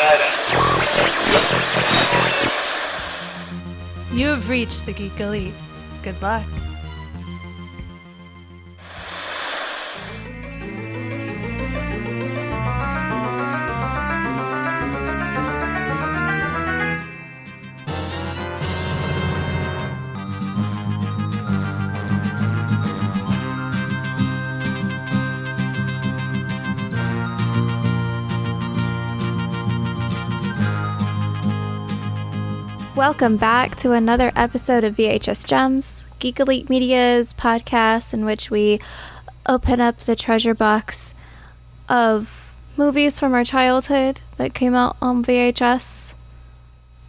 You have reached the Geek Elite. Good luck. Welcome back to another episode of VHS Gems, Geek Elite Media's podcast in which we open up the treasure box of movies from our childhood that came out on VHS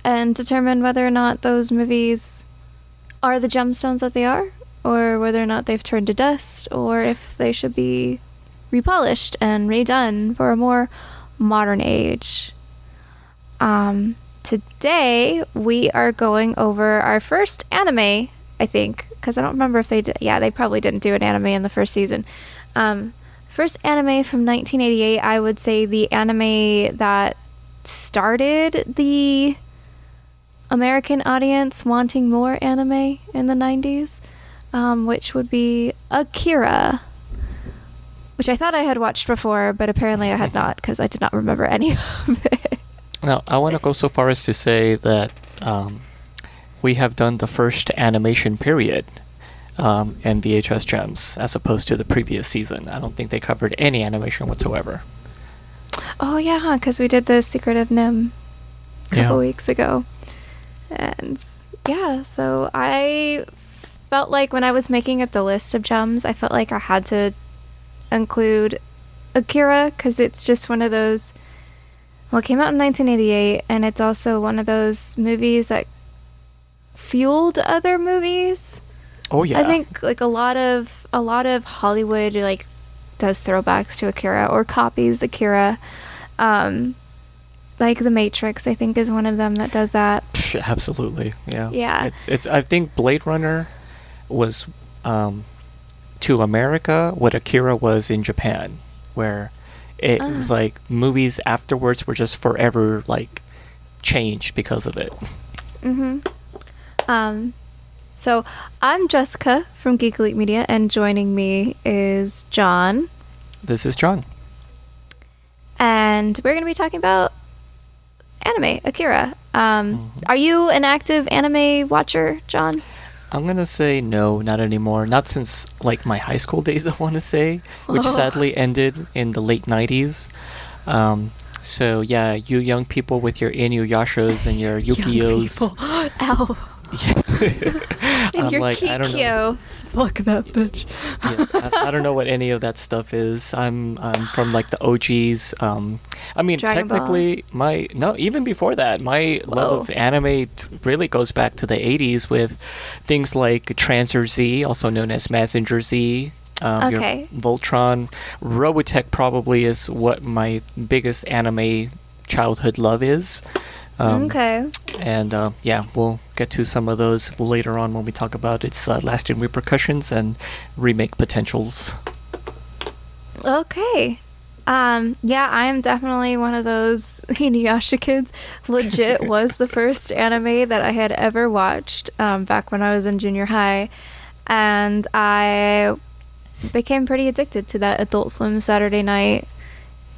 and determine whether or not those movies are the gemstones that they are, or whether or not they've turned to dust, or if they should be repolished and redone for a more modern age. Today, we are going over our first anime, I think, because I don't remember if they did. Yeah, they probably didn't do an anime in the first season. First anime from 1988, I would say the anime that started the American audience wanting more anime in the 90s, which would be Akira, which I thought I had watched before, but apparently I had not, because I did not remember any of it. Now, I want to go so far as to say that we have done the first animation period in VHS Gems, as opposed to the previous season. I don't think they covered any animation whatsoever. Oh, yeah, because we did the Secret of Nim a couple weeks ago. And, yeah, so I felt like when I was making up the list of gems, I felt like I had to include Akira, because it's just one of those... Well, it came out in 1988, and it's also one of those movies that fueled other movies. Oh yeah. I think like a lot of Hollywood like does throwbacks to Akira or copies Akira. Like The Matrix, I think, is one of them that does that. Absolutely, yeah. Yeah. It's I think Blade Runner was to America what Akira was in Japan, where it was like movies afterwards were just forever like changed because of it. So I'm Jessica from Geek Elite Media, and joining me is John. This is John. And we're going to be talking about anime, Akira. Are you an active anime watcher, John? I'm going to say no, not anymore. Not since, like, my high school days, I want to say, which sadly ended in the late 90s. So, yeah, you young people with your Inuyashas and your Yu-Gi-Ohs. Ow. I'm your like, Kikyo. I don't know. Fuck that bitch. Yes, I don't know what any of that stuff is. I'm from like the OGs. I mean, Dragon technically, even before that, my love of anime really goes back to the 80s with things like Transer Z, also known as Mazinger Z. Your Voltron. Robotech probably is what my biggest anime childhood love is. And yeah, we'll get to some of those later on when we talk about its lasting repercussions and remake potentials. Okay. Yeah, I am definitely one of those Inuyasha kids. Legit was the first anime that I had ever watched back when I was in junior high. And I became pretty addicted to that Adult Swim Saturday night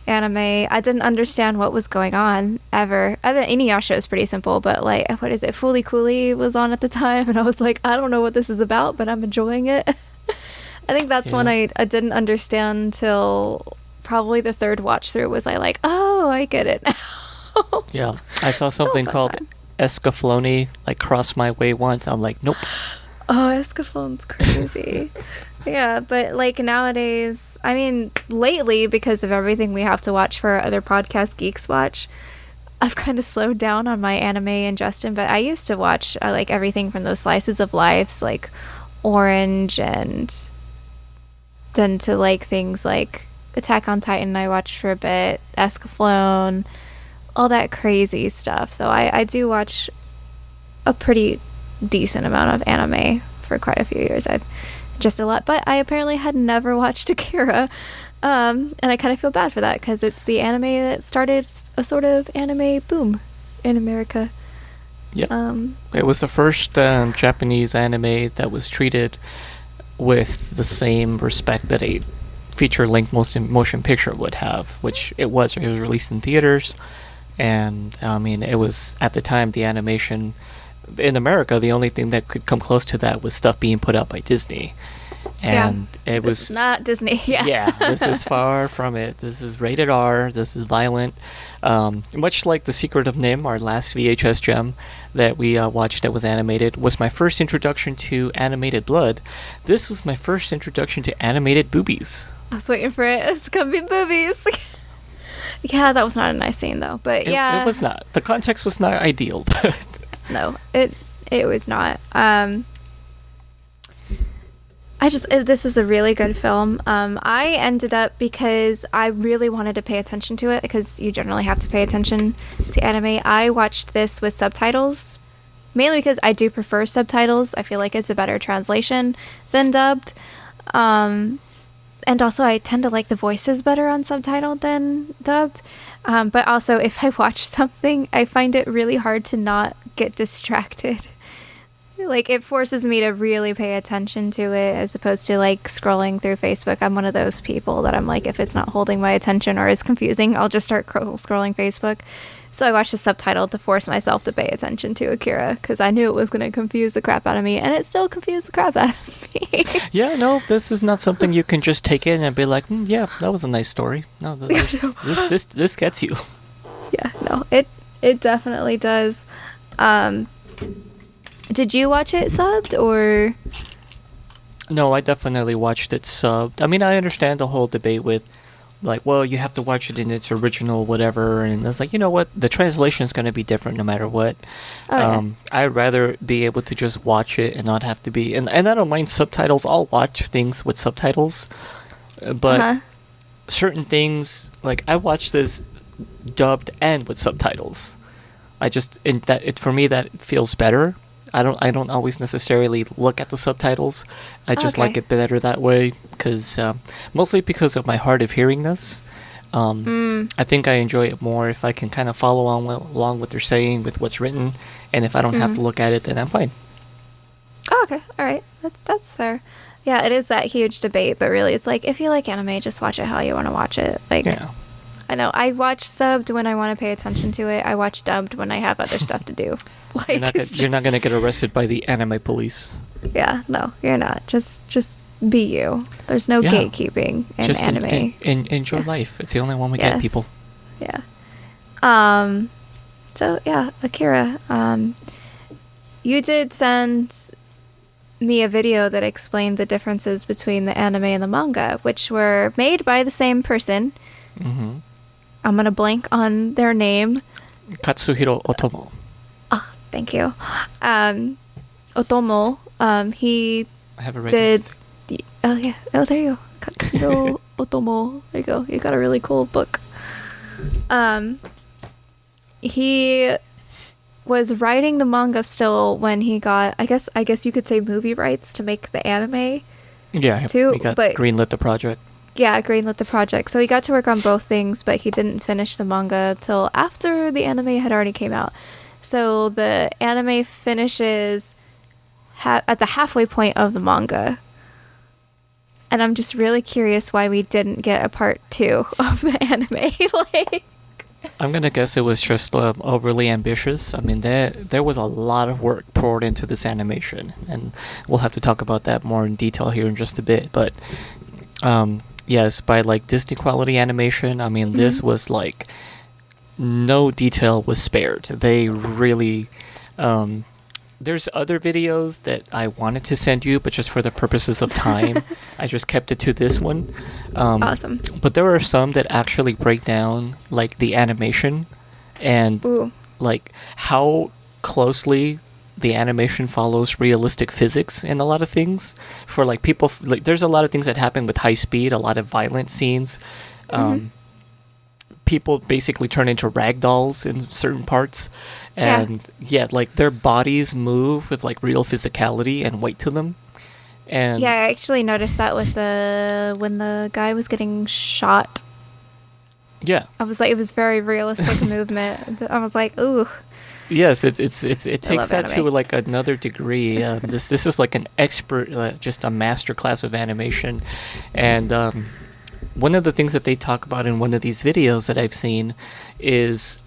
anime. I didn't understand what was going on ever. I think Inuyasha is pretty simple, but like, what is it? Fooly Cooly was on at the time, and I was like, I don't know what this is about, but I'm enjoying it. I think that's when I didn't understand till probably the third watch through was I like, oh, I get it now. Yeah, I saw something called Escaflowne like cross my way once. I'm like, nope. Oh, Escaflowne's crazy. Yeah, but like nowadays, I mean, lately, because of everything we have to watch for other podcast geeks watch, I've kind of slowed down on my anime ingestion, but I used to watch like everything from those slices of lives, like Orange, and then to like things like Attack on Titan I watched for a bit, Escaflowne, all that crazy stuff. So I do watch a pretty decent amount of anime for quite a few years. I've just a lot, but I apparently had never watched Akira And I kind of feel bad for that because it's the anime that started a sort of anime boom in America. Yeah. It was the first Japanese anime that was treated with the same respect that a feature-length motion picture would have, which it was. It was released in theaters, and I mean, it was at the time the animation in America. The only thing that could come close to that was stuff being put out by Disney. And it was not Disney. Yeah. This is far from it. This is rated R. This is violent. Much like The Secret of Nim, our last VHS gem that we watched that was animated, was my first introduction to animated blood. This was my first introduction to animated boobies. I was waiting for it. It's gonna be boobies. Yeah, that was not a nice scene though. But it was not. The context was not ideal. But no, it was not. This was a really good film. I ended up, because I really wanted to pay attention to it, because you generally have to pay attention to anime, I watched this with subtitles, mainly because I do prefer subtitles. I feel like it's a better translation than dubbed. And also I tend to like the voices better on subtitled than dubbed. But also if I watch something, I find it really hard to not get distracted. Like, it forces me to really pay attention to it as opposed to, like, scrolling through Facebook. I'm one of those people that I'm like, if it's not holding my attention or is confusing, I'll just start scrolling Facebook. So I watched the subtitle to force myself to pay attention to Akira, because I knew it was going to confuse the crap out of me, and it still confused the crap out of me. Yeah, no, this is not something you can just take in and be like, yeah, that was a nice story. No, this gets you. Yeah, no, it definitely does. Did you watch it subbed, or? No, I definitely watched it subbed. I mean, I understand the whole debate with, like, well, you have to watch it in its original whatever, and it's like, you know what, the translation is going to be different no matter what. I'd rather be able to just watch it and not have to be, and I don't mind subtitles. I'll watch things with subtitles, but certain things, like, I watch this dubbed and with subtitles. For me, that feels better. I don't always necessarily look at the subtitles. I just like it better that way, because mostly because of my hard of hearingness. I think I enjoy it more if I can kind of follow along what they're saying with what's written, and if I don't have to look at it, then I'm fine. Oh, okay, all right, that's fair. Yeah, it is that huge debate, but really, it's like, if you like anime, just watch it how you want to watch it. Like, yeah. I know. I watch subbed when I want to pay attention to it. I watch dubbed when I have other stuff to do. Like, you're not going to get arrested by the anime police. Yeah, no, you're not. Just be you. There's no gatekeeping in just anime. Enjoy life. It's the only one we get, people. Yeah. So yeah, Akira. You did send me a video that explained the differences between the anime and the manga, which were made by the same person. Mm-hmm. I'm gonna blank on their name. Katsuhiro Otomo. Oh, thank you. Otomo. He did. Oh yeah. Oh, there you go. Katsuhiro Otomo. There you go. You got a really cool book. He was writing the manga still when he got, I guess you could say, movie rights to make the anime. Yeah. Too. He got greenlit the project. Yeah, greenlit the project. So he got to work on both things, but he didn't finish the manga till after the anime had already came out. So the anime finishes at the halfway point of the manga. And I'm just really curious why we didn't get a part 2 of the anime. Like, I'm going to guess it was just overly ambitious. I mean, there was a lot of work poured into this animation, and we'll have to talk about that more in detail here in just a bit. But yes, by like Disney quality animation, I mean, this was like no detail was spared. They really there's other videos that I wanted to send you, but just for the purposes of time, I just kept it to this one. Awesome. But there are some that actually break down like the animation and like how closely the animation follows realistic physics in a lot of things. For like people, like there's a lot of things that happen with high speed, a lot of violent scenes. People basically turn into rag dolls in certain parts, and like their bodies move with like real physicality and weight to them. And yeah, I actually noticed that with when the guy was getting shot. Yeah, I was like, it was very realistic movement. I was like, ooh. Yes, it takes that anime. to like another degree. This is like an expert, just a master class of animation, and one of the things that they talk about in one of these videos that I've seen is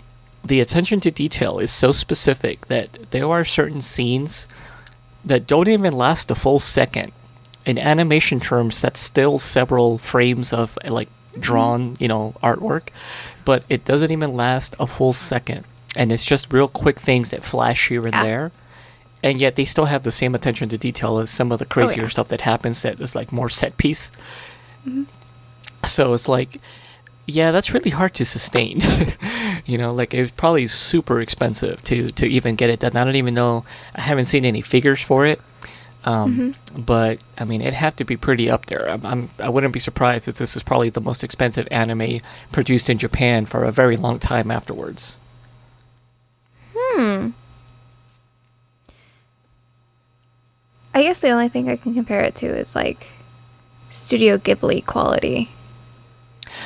the attention to detail is so specific that there are certain scenes that don't even last a full second. In animation terms, that's still several frames of like drawn, artwork, but it doesn't even last a full second. And it's just real quick things that flash here and there. And yet they still have the same attention to detail as some of the crazier stuff that happens that is like more set piece. Mm-hmm. So it's like, yeah, that's really hard to sustain. Like it was probably super expensive to even get it done. I don't even know. I haven't seen any figures for it. But I mean, it had to be pretty up there. I wouldn't be surprised if this is probably the most expensive anime produced in Japan for a very long time afterwards. I guess the only thing I can compare it to is like Studio Ghibli quality.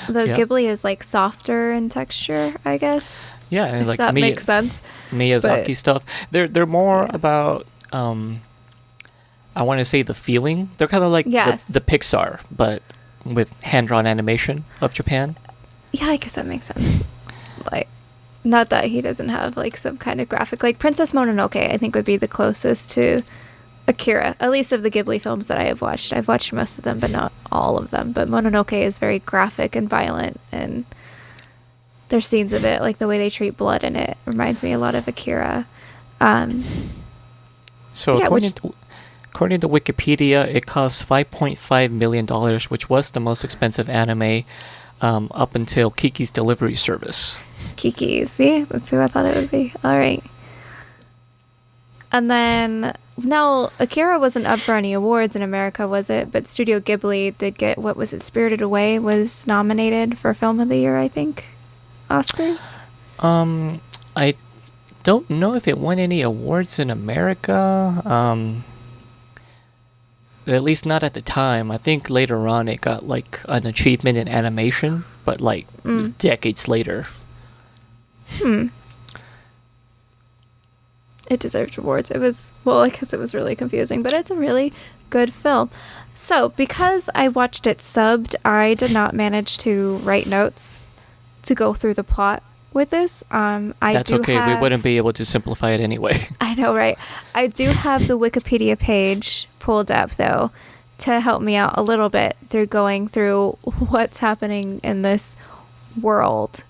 Though Ghibli is like softer in texture, I guess. Yeah, and like that makes sense. Miyazaki stuff. They're more about I want to say the feeling. They're kind of like the Pixar, but with hand-drawn animation of Japan. Yeah, I guess that makes sense. Like, not that he doesn't have like some kind of graphic. Like Princess Mononoke, I think would be the closest to Akira, at least of the Ghibli films that I have watched. I've watched most of them, but not all of them. But Mononoke is very graphic and violent, and there's scenes of it, like the way they treat blood in it, reminds me a lot of Akira. So according to Wikipedia, it costs $5.5 million, which was the most expensive anime up until Kiki's Delivery Service. Kiki, see? That's who I thought it would be. All right. And then, now, Akira wasn't up for any awards in America, was it? But Studio Ghibli did get, what was it, Spirited Away was nominated for Film of the Year, I think. Oscars? I don't know if it won any awards in America. At least not at the time. I think later on it got like an achievement in animation, but like decades later. It deserved awards. It was, well, I guess it was really confusing, but it's a really good film. So, because I watched it subbed, I did not manage to write notes to go through the plot with this. That's okay. We wouldn't be able to simplify it anyway. I know, right? I do have the Wikipedia page pulled up, though, to help me out a little bit through going through what's happening in this world.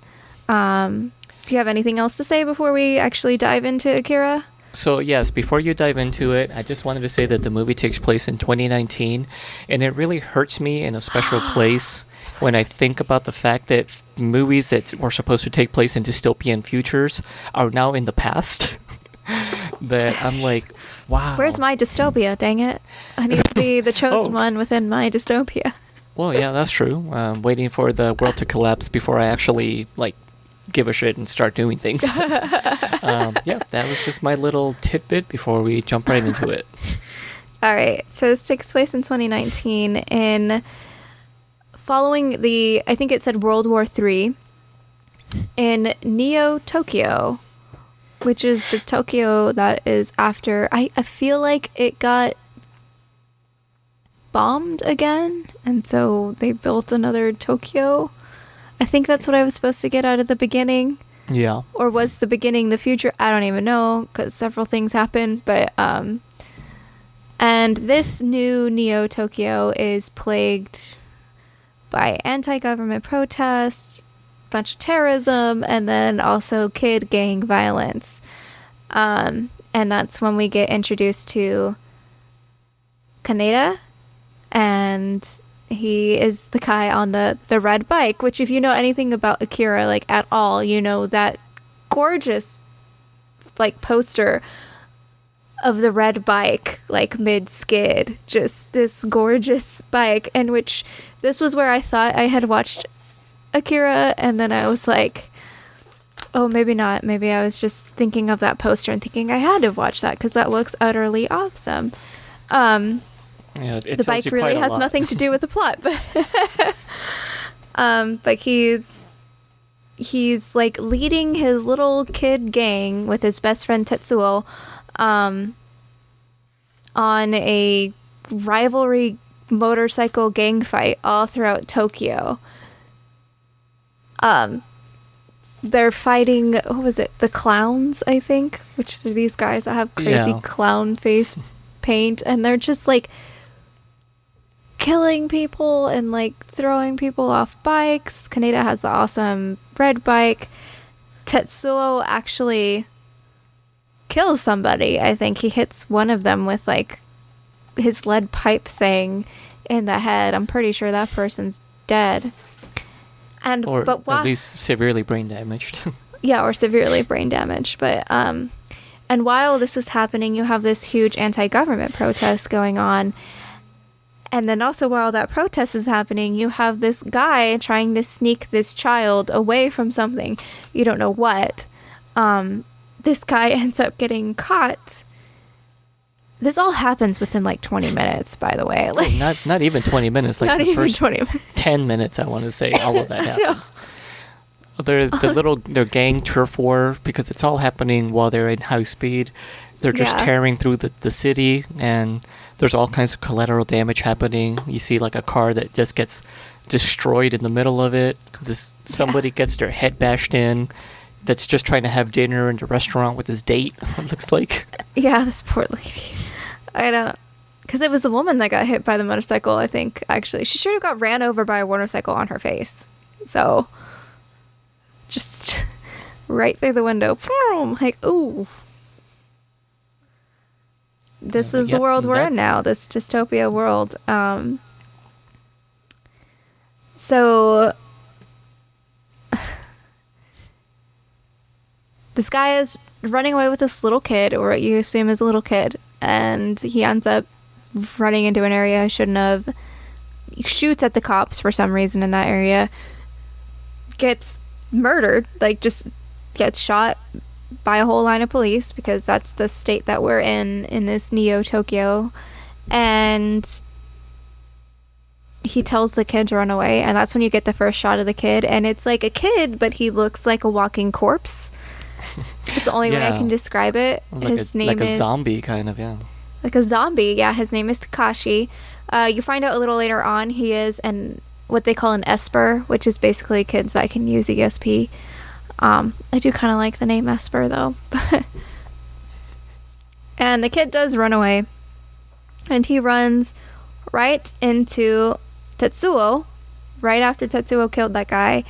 Do you have anything else to say before we actually dive into Akira? So yes, before you dive into it, I just wanted to say that the movie takes place in 2019, and it really hurts me in a special place when I think about the fact that movies that were supposed to take place in dystopian futures are now in the past. That I'm like, wow. Where's my dystopia, dang it? I need to be the chosen one within my dystopia. Well, yeah, that's true. Waiting for the world to collapse before I actually, give a shit and start doing things. That was just my little tidbit before we jump right into it. All right. So this takes place in 2019 following I think it said World War III in Neo-Tokyo, which is the Tokyo that is after, I feel like it got bombed again, and so they built another Tokyo. I think that's what I was supposed to get out of the beginning. Yeah. Or was the beginning the future? I don't even know, because several things happened. But, and this new Neo-Tokyo is plagued by anti-government protests, bunch of terrorism, and then also kid gang violence. And that's when we get introduced to Kaneda, and he is the guy on the red bike, which if you know anything about Akira, at all, you know that gorgeous, poster of the red bike, mid-skid. Just this gorgeous bike, and which, this was where I thought I had watched Akira, and then I was like, oh, maybe not. Maybe I was just thinking of that poster and thinking I had to watch that, because that looks utterly awesome. Yeah, the bike really has nothing to do with the plot, but he's like leading his little kid gang with his best friend Tetsuo on a rivalry motorcycle gang fight all throughout Tokyo. They're fighting, what was it, the clowns, I think, which are these guys that have crazy clown face paint, and they're just like killing people and like throwing people off bikes. Kaneda has the awesome red bike. Tetsuo actually kills somebody. I think he hits one of them with like his lead pipe thing in the head. I'm pretty sure that person's dead. Or at least severely brain damaged. Yeah, or severely brain damaged. But and while this is happening, you have this huge anti-government protest going on. And then also while that protest is happening, you have this guy trying to sneak this child away from something. You don't know what. This guy ends up getting caught. This all happens within like 20 minutes, by the way. Like, not even 20 minutes. Like not the even first 20 minutes. 10 minutes, I want to say, all of that happens. There's their gang turf war, because it's all happening while they're in high speed. They're just tearing through the city, and there's all kinds of collateral damage happening. You see like a car that just gets destroyed in the middle of it. Somebody gets their head bashed in. That's just trying to have dinner in the restaurant with his date, it looks like. Yeah, this poor lady. I don't... Because it was a woman that got hit by the motorcycle, I think, actually. She should have got ran over by a motorcycle on her face. So, just right through the window. Like, ooh. This is the world we're in now, this dystopia world. So... This guy is running away with this little kid, or what you assume is a little kid, and he ends up running into an area he shouldn't have. He shoots at the cops for some reason in that area. Gets murdered, like just gets shot by a whole line of police, because that's the state that we're in this Neo Tokyo. And he tells the kid to run away, and that's when you get the first shot of the kid, and it's like a kid, but he looks like a walking corpse. It's the only way I can describe it. His name is... Like a zombie, kind of, yeah. Like a zombie, yeah. His name is Takashi. You find out a little later on he is what they call an Esper, which is basically kids that can use ESP. I do kind of like the name Esper, though. And the kid does run away. And he runs right into Tetsuo. Right after Tetsuo killed that guy,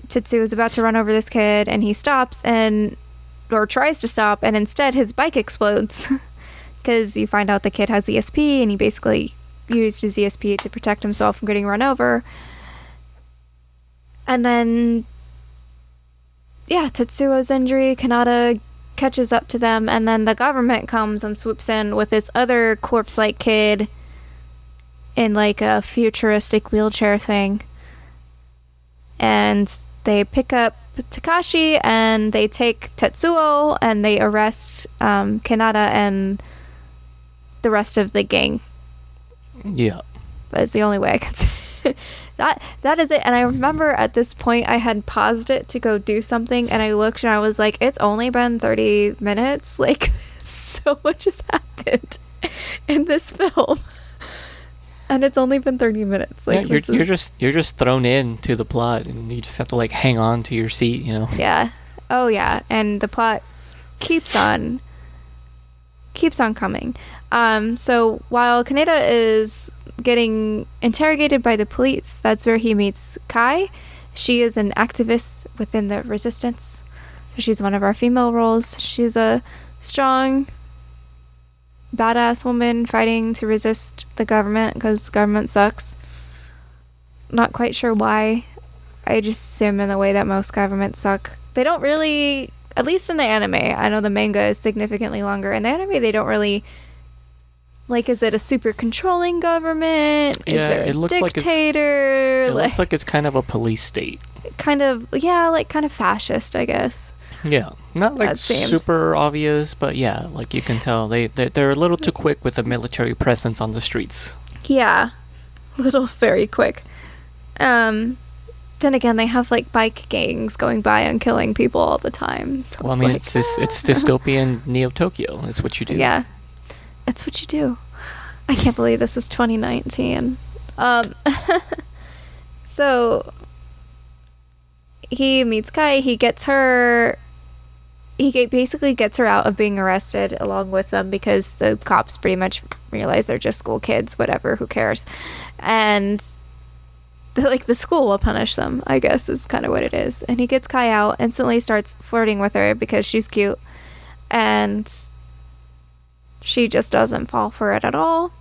Tetsuo is about to run over this kid, and he stops or tries to stop, and instead his bike explodes. Because you find out the kid has ESP, and he basically used his ESP to protect himself from getting run over. And then, Tetsuo's injury, Kanata catches up to them, and then the government comes and swoops in with this other corpse-like kid in like a futuristic wheelchair thing. And they pick up Takashi, and they take Tetsuo, and they arrest Kanata and the rest of the gang. Yeah. That's the only way I can say that is it. And I remember at this point I had paused it to go do something, and I looked and I was like, it's only been 30 minutes. Like, so much has happened in this film. And it's only been 30 minutes. Like, you're just thrown into the plot, and you just have to like hang on to your seat, you know. Yeah. Oh yeah. And the plot keeps on coming. So while Kaneda is getting interrogated by the police, that's where he meets Kai. She is an activist within the resistance. She's one of our female roles. She's a strong, badass woman fighting to resist the government, because government sucks. Not quite sure why. I just assume in the way that most governments suck. They don't really, at least in the anime, I know the manga is significantly longer. In the anime, they don't really, like, is it a super controlling government? Is there a dictator? It looks like it's kind of a police state. kind of fascist, I guess. Yeah, not like super obvious, but yeah, like you can tell they're a little too quick with the military presence on the streets. Yeah, very quick. Then again, they have like bike gangs going by and killing people all the time. So well, I mean, it's dystopian Neo Tokyo. It's what you do. Yeah, it's what you do. I can't believe this was 2019. So he meets Kai. He basically gets her out of being arrested along with them because the cops pretty much realize they're just school kids, whatever, who cares. And the school will punish them, I guess, is kind of what it is. And he gets Kai out, instantly starts flirting with her because she's cute. And she just doesn't fall for it at all.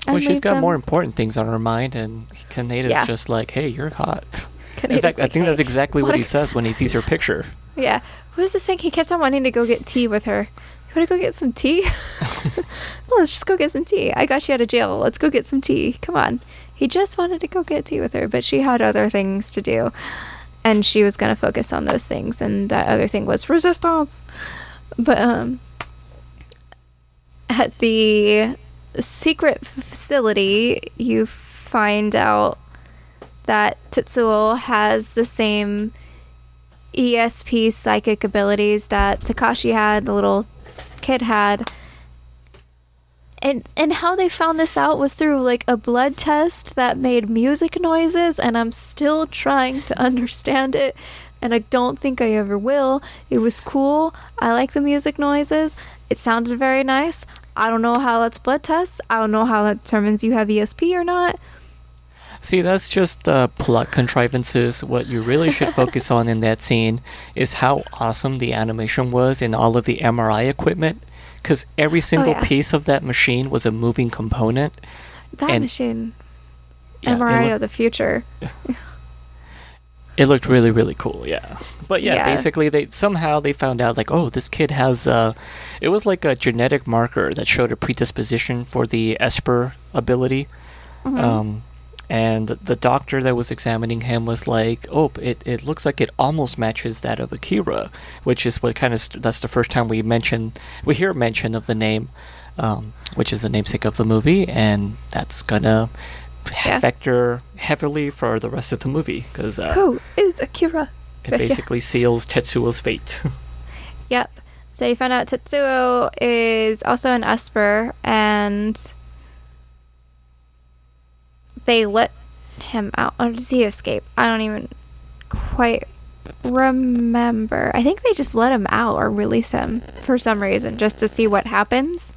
Well, she's got more important things on her mind, and Kaneda's just like, hey, you're hot. In fact, I think that's exactly what he says when he sees her picture. Yeah. What was this thing? He kept on wanting to go get tea with her. You want to go get some tea? Well, let's just go get some tea. I got you out of jail. Let's go get some tea. Come on. He just wanted to go get tea with her, but she had other things to do. And she was going to focus on those things. And that other thing was resistance. But at the secret facility, you find out that Tetsuo has the same ESP psychic abilities that Takashi had, the little kid had. And how they found this out was through like a blood test that made music noises, and I'm still trying to understand it, and I don't think I ever will. It was cool. I like the music noises. It sounded very nice. I don't know how that's blood test. I don't know how that determines you have ESP or not. See, that's just plot contrivances. What you really should focus on in that scene is how awesome the animation was in all of the MRI equipment, because every single piece of that machine was a moving component. That machine, MRI of the future. It looked really, really cool, yeah. But yeah, basically they found out like, oh, this kid has it was like a genetic marker that showed a predisposition for the Esper ability. Mm-hmm. And the doctor that was examining him was like, oh, it looks like it almost matches that of Akira, which is what kind of that's the first time we hear mention of the name, which is the namesake of the movie, and that's gonna factor heavily for the rest of the movie, because who is Akira? It basically seals Tetsuo's fate. Yep. So you found out Tetsuo is also an Esper, and they let him out. Or does he escape? I don't even quite remember. I think they just let him out or release him for some reason, just to see what happens.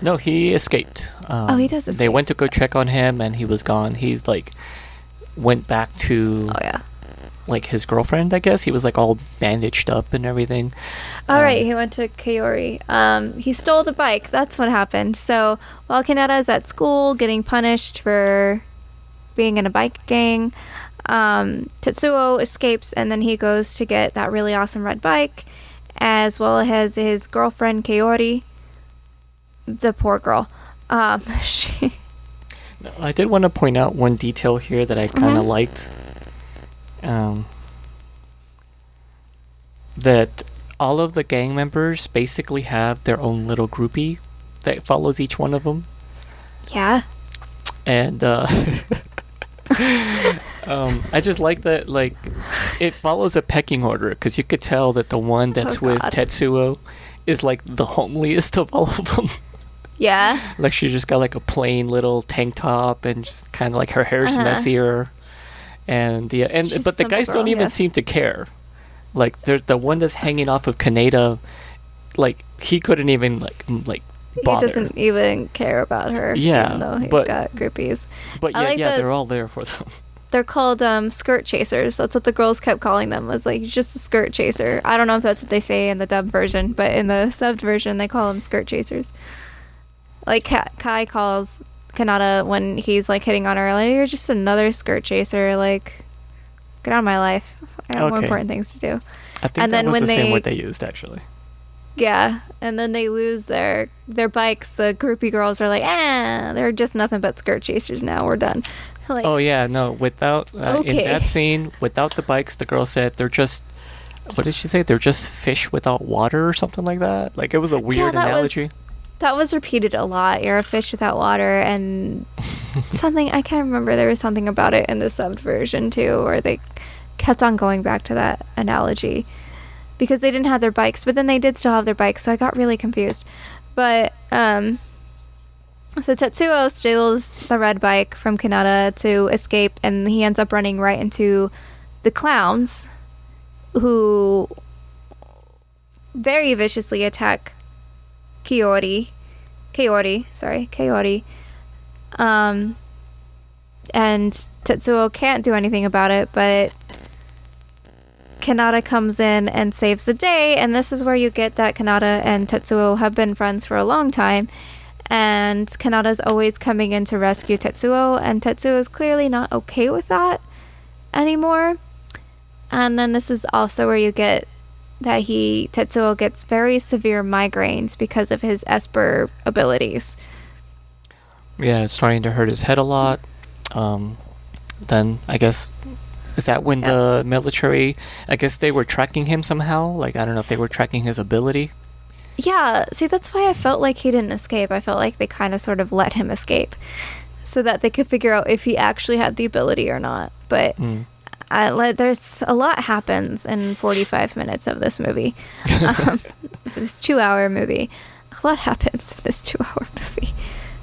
No, he escaped. He does escape. They went to go check on him, and he was gone. He's like went back to like his girlfriend, I guess. He was like all bandaged up and everything. Right, he went to Kaori. He stole the bike. That's what happened. So while Kaneda is at school getting punished for being in a bike gang, Tetsuo escapes, and then he goes to get that really awesome red bike, as well as his girlfriend Kaori. The poor girl. I did want to point out one detail here that I kind of liked. That all of the gang members basically have their own little groupie that follows each one of them. Yeah. And I just like that, like, it follows a pecking order, because you could tell that the one that's with Tetsuo is like the homeliest of all of them. Yeah. Like, she just got like a plain little tank top, and just kind of like her hair's messier, but the guys don't even seem to care. Like, the one that's hanging off of Kaneda, like, he couldn't even like bother. He doesn't even care about her. Yeah, even though he's got groupies. But they're all there for them. They're called skirt chasers. That's what the girls kept calling them. Was like, just a skirt chaser. I don't know if that's what they say in the dubbed version, but in the subbed version, they call them skirt chasers. Like Kai calls Kanata when he's like hitting on her, like, you're just another skirt chaser. Like, get out of my life. I have more important things to do. I think that was the same word they used, actually. Yeah, and then they lose their bikes. The groupie girls are like, they're just nothing but skirt chasers now. We're done. Like, oh yeah, no. Without in Okay. that scene, without the bikes, the girl said they're just. What did she say? They're just fish without water or something like that. Like it was a weird analogy. That was repeated a lot. You're a fish without water, and something I can't remember. There was something about it in the subbed version too, where they kept on going back to that analogy because they didn't have their bikes, but then they did still have their bikes, so I got really confused. But so Tetsuo steals the red bike from Kanata to escape, and he ends up running right into the clowns, who very viciously attack Kaori. And Tetsuo can't do anything about it, but Kanata comes in and saves the day, and this is where you get that Kanata and Tetsuo have been friends for a long time, and Kanata's always coming in to rescue Tetsuo, and Tetsuo is clearly not okay with that anymore. And then this is also where you get that Tetsuo gets very severe migraines because of his Esper abilities. Yeah, it's starting to hurt his head a lot. Then I guess, is that when the military, I guess they were tracking him somehow? Like, I don't know if they were tracking his ability. Yeah, see, that's why I felt like he didn't escape. I felt like they kind of sort of let him escape so that they could figure out if he actually had the ability or not. But there's a lot happens in 45 minutes of this movie. This 2-hour movie. A lot happens in this 2-hour movie.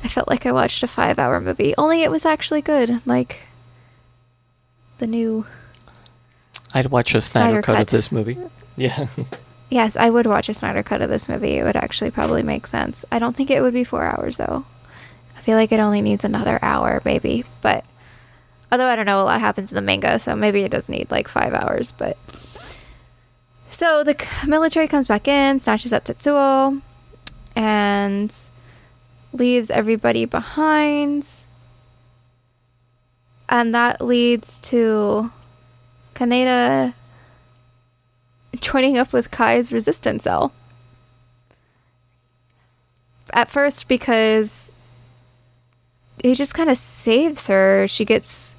I felt like I watched a 5-hour movie. Only it was actually good. Like the new... I'd watch a Snyder cut of this movie. Yeah. Yes, I would watch a Snyder cut of this movie. It would actually probably make sense. I don't think it would be 4 hours, though. I feel like it only needs another hour, maybe. But... although I don't know, a lot happens in the manga, so maybe it does need like 5 hours, but... So the military comes back in, snatches up Tetsuo, and leaves everybody behind. And that leads to Kaneda joining up with Kai's resistance cell. At first, because he just kind of saves her. She gets...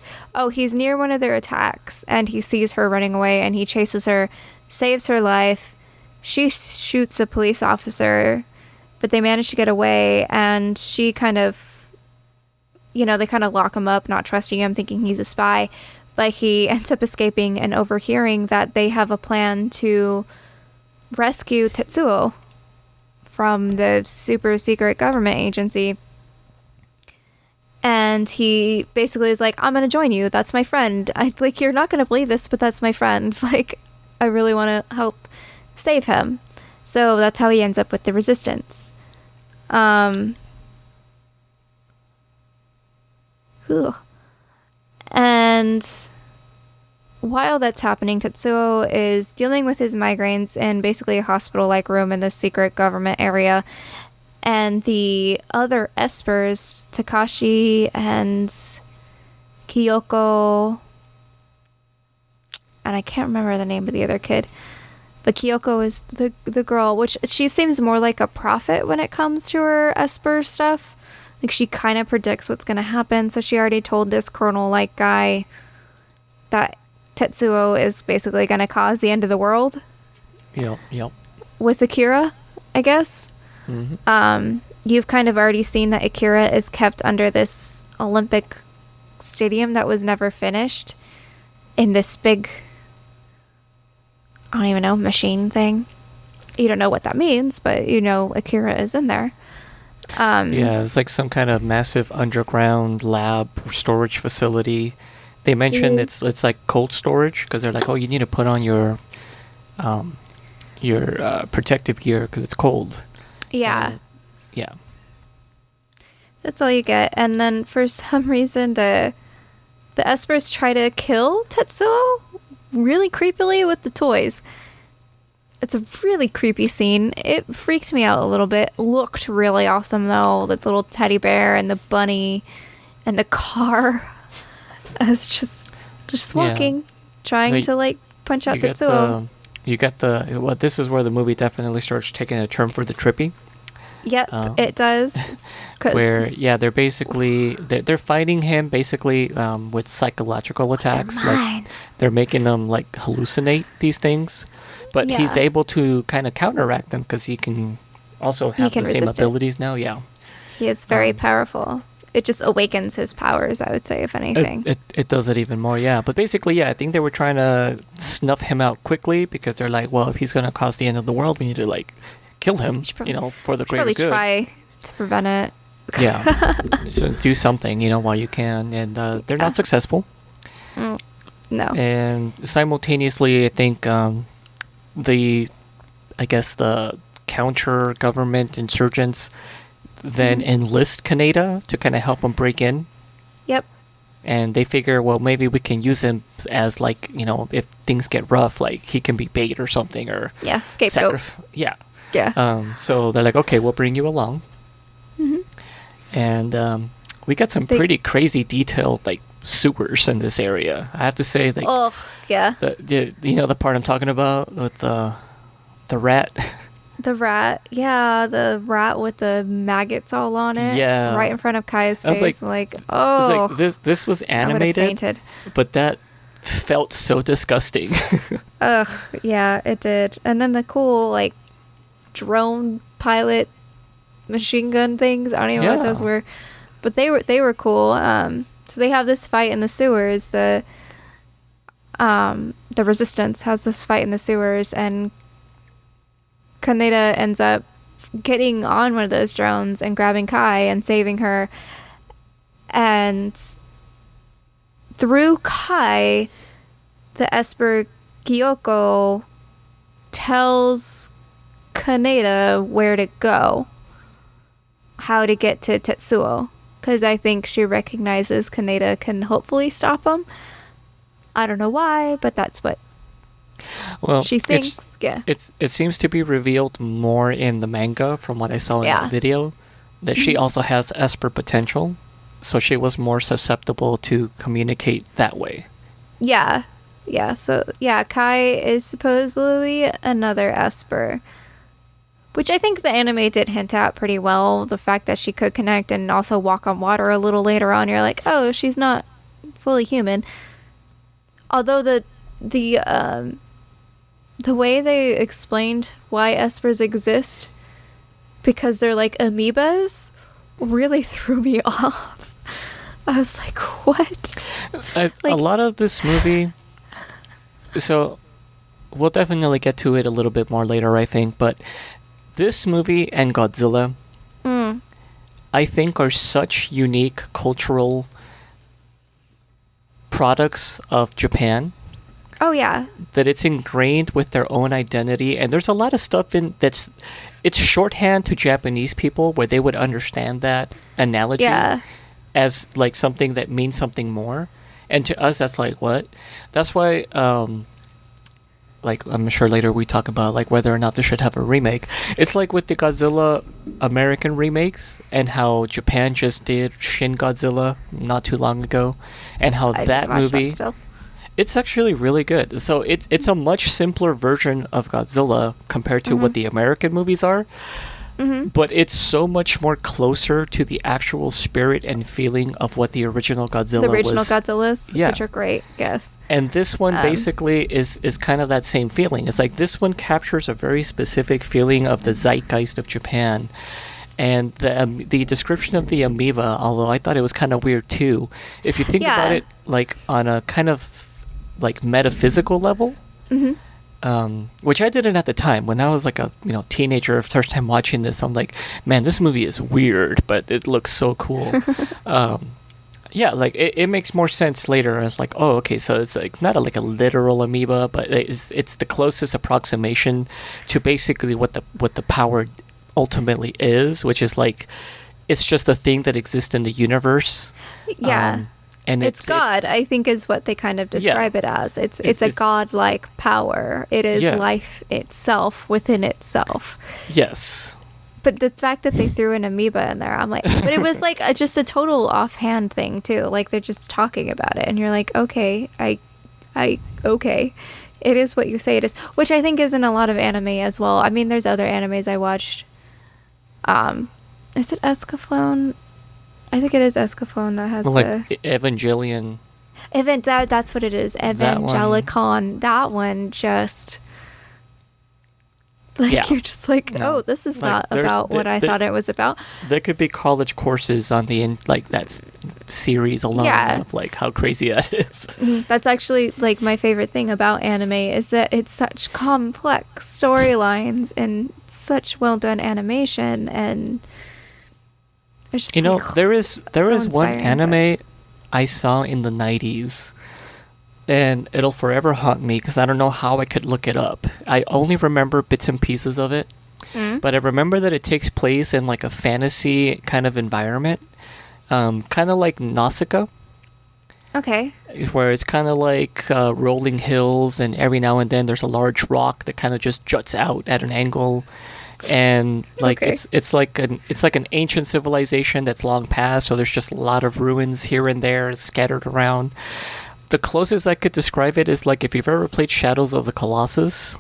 he's near one of their attacks, and he sees her running away, and he chases her, saves her life. She shoots a police officer, but they manage to get away, and she kind of... they kind of lock him up, not trusting him, thinking he's a spy. But he ends up escaping and overhearing that they have a plan to rescue Tetsuo from the super secret government agency. And he basically is like, I'm going to join you. That's my friend. You're not going to believe this, but that's my friend. Like, I really want to help save him. So that's how he ends up with the resistance. And while that's happening, Tetsuo is dealing with his migraines in basically a hospital-like room in this secret government area. And the other Espers, Takashi and Kyoko, and I can't remember the name of the other kid, but Kyoko is the girl, which she seems more like a prophet when it comes to her Esper stuff. Like, she kind of predicts what's going to happen, so she already told this colonel-like guy that Tetsuo is basically going to cause the end of the world. Yep. With Akira, I guess. Mm-hmm. You've kind of already seen that Akira is kept under this Olympic stadium that was never finished in this big, I don't even know, machine thing. You don't know what that means, but Akira is in there. Yeah, it's like some kind of massive underground lab storage facility. They mentioned it's like cold storage because they're like, oh, you need to put on your protective gear because it's cold. Yeah. Yeah. That's all you get. And then for some reason the Espers try to kill Tetsuo really creepily with the toys. It's a really creepy scene. It freaked me out a little bit. Looked really awesome though. The little teddy bear and the bunny and the car. It's just walking, trying to punch out Tetsuo. This is where the movie definitely starts taking a turn for the trippy. Yep, it does. Where they're basically they're fighting him basically with psychological attacks. Like they're making them like hallucinate these things, but he's able to kind of counteract them because he can also have the same abilities now. Yeah, he is very powerful. It just awakens his powers, I would say, if anything. It does it even more, yeah. But basically, I think they were trying to snuff him out quickly because they're like, well, if he's going to cause the end of the world, we need to like kill him, for the greater good. Probably try to prevent it. Yeah. So do something, while you can. And they're not successful. No. And simultaneously, I think the counter-government insurgents then enlist Kaneda to kind of help him break in. Yep. And they figure, well, maybe we can use him as like, if things get rough, like he can be bait or something, or scapegoat. Yeah. So they're like, okay, we'll bring you along. And we got some pretty crazy detailed like sewers in this area. I have to say, like, the part I'm talking about with the rat. The rat, the rat with the maggots all on it, right in front of Kai's face. This was animated, but that felt so disgusting. Ugh, yeah, it did. And then the cool like drone pilot machine gun things. I don't even know what those were, but they were cool. So they have this fight in the sewers. The resistance has this fight in the sewers, and Kaneda ends up getting on one of those drones and grabbing Kai and saving her. And through Kai, the Esper Gyoko tells Kaneda where to go, how to get to Tetsuo, because I think she recognizes Kaneda can hopefully stop him. I don't know why, but that's what she thinks. It seems to be revealed more in the manga from what I saw in the video, that she also has Esper potential, so she was more susceptible to communicate that way. So Kai is supposedly another Esper, which I think the anime did hint at pretty well. The fact that she could connect and also walk on water a little later on, you're like, oh, she's not fully human. Although the way they explained why Espers exist, because they're like amoebas, really threw me off. I was like, what? A lot of this movie, so we'll definitely get to it a little bit more later, I think, but this movie and Godzilla, I think, are such unique cultural products of Japan. Oh yeah, that it's ingrained with their own identity, and there's a lot of stuff in it's shorthand to Japanese people where they would understand that analogy as like something that means something more, and to us that's like, what? That's why like I'm sure later we talk about like whether or not they should have a remake. It's like with the Godzilla American remakes and how Japan just did Shin Godzilla not too long ago, and how that movie it's actually really good. So it's a much simpler version of Godzilla compared to what the American movies are. But it's so much more closer to the actual spirit and feeling of what the original Godzilla was. The original Godzillas, which are great, yes. And this one basically is kind of that same feeling. It's like this one captures a very specific feeling of the zeitgeist of Japan. And the description of the amoeba, although I thought it was kind of weird too, if you think about it like on a kind of like metaphysical level, which I didn't at the time. When I was like a teenager, first time watching this, I'm like, man, this movie is weird, but it looks so cool. Like it makes more sense later. It's like, oh, okay, so it's like not like a literal amoeba, but it's the closest approximation to basically what the power ultimately is, which is like it's just a thing that exists in the universe. And it's God, I think, is what they kind of describe it as. It's a godlike power. It is life itself within itself. Yes. But the fact that they threw an amoeba in there, I'm like, but it was like just a total offhand thing too. Like they're just talking about it, and you're like, okay, okay, it is what you say it is, which I think is in a lot of anime as well. I mean, there's other animes I watched. Is it Escaflowne? I think it is Escaflowne that has Evangelion. That's what it is. Evangelicon. That one just... You're just like, no. This is not about what I thought it was about. There could be college courses on that series alone of like how crazy that is. That's actually like my favorite thing about anime is that it's such complex storylines and such well done animation, and it's just there is one anime I saw in the 90s. And it'll forever haunt me because I don't know how I could look it up. I only remember bits and pieces of it. But I remember that it takes place in like a fantasy kind of environment. Kind of like Nausicaa. Okay. Where it's kind of like rolling hills, and every now and then there's a large rock that kind of just juts out at an angle. And like it's like an ancient civilization that's long past, so there's just a lot of ruins here and there scattered around. The closest I could describe it is like if you've ever played Shadows of the Colossus.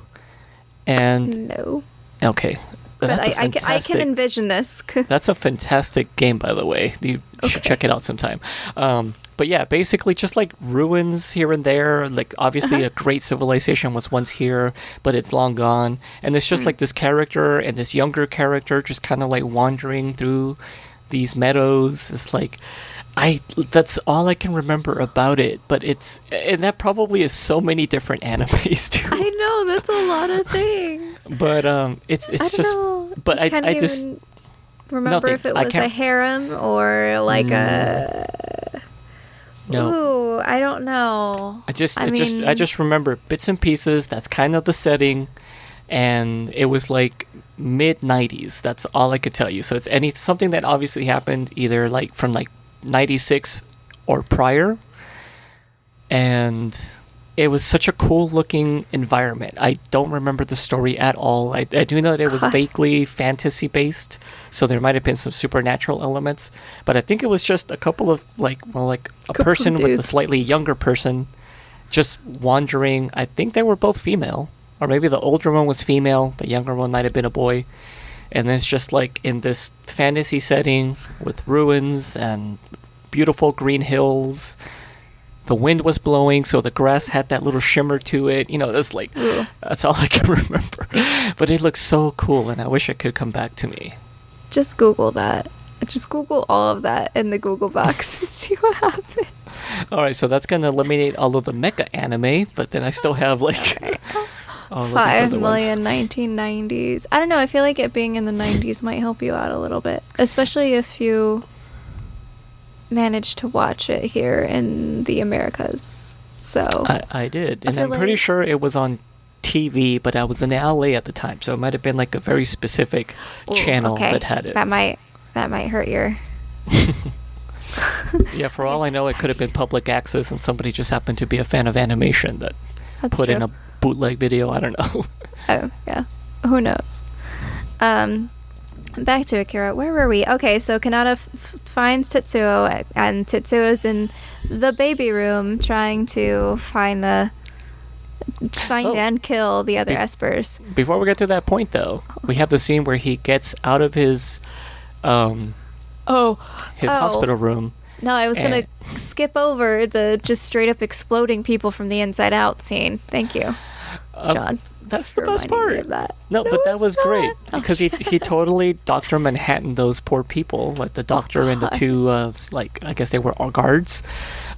And no. Okay. But I can envision this. That's a fantastic game, by the way. You should check it out sometime. But yeah, basically just like ruins here and there. Like obviously a great civilization was once here, but it's long gone. And it's just like this character and this younger character just kind of like wandering through these meadows. It's like... that's all I can remember about it, but and that probably is so many different animes too. I know, that's a lot of things. But it's just know. But I just remember if it was a harem or like a no. Ooh, I don't know. I just remember bits and pieces. That's kind of the setting, and it was like mid 90s. That's all I could tell you. So it's something that obviously happened either like from like 96 or prior, and it was such a cool looking environment. I don't remember the story at all. I do know that it was vaguely fantasy based, so there might have been some supernatural elements, but I think it was just a couple of a person with a slightly younger person just wandering. I think they were both female, or maybe the older one was female, the younger one might have been a boy. And it's just like in this fantasy setting with ruins and beautiful green hills. The wind was blowing, so the grass had that little shimmer to it. That's all I can remember. But it looks so cool, and I wish it could come back to me. Just Google that. Just Google all of that in the Google box and see what happens. All right, so that's going to eliminate all of the mecha anime, but then I still have like... 5 million 1990s. I don't know. I feel like it being in the 90s might help you out a little bit, especially if you managed to watch it here in the Americas. So I did, and I'm pretty sure it was on TV, but I was in LA at the time, so it might have been like a very specific channel that had it. That might hurt your. Yeah, for all I know, it could have been public access, and somebody just happened to be a fan of animation that put in a bootleg video. I don't know. Oh yeah, who knows. Back to Akira. Where were we? Okay, so Kanata finds Tetsuo, and Tetsuo's in the baby room trying to find and kill the other espers. Before we get to that point, though, we have the scene where he gets out of his hospital room. No, I was going to skip over the just straight up exploding people from the inside out scene. Thank you, John. That's the best part. No, but that was great because he totally Dr. Manhattan those poor people, like the doctor and the two I guess they were our guards.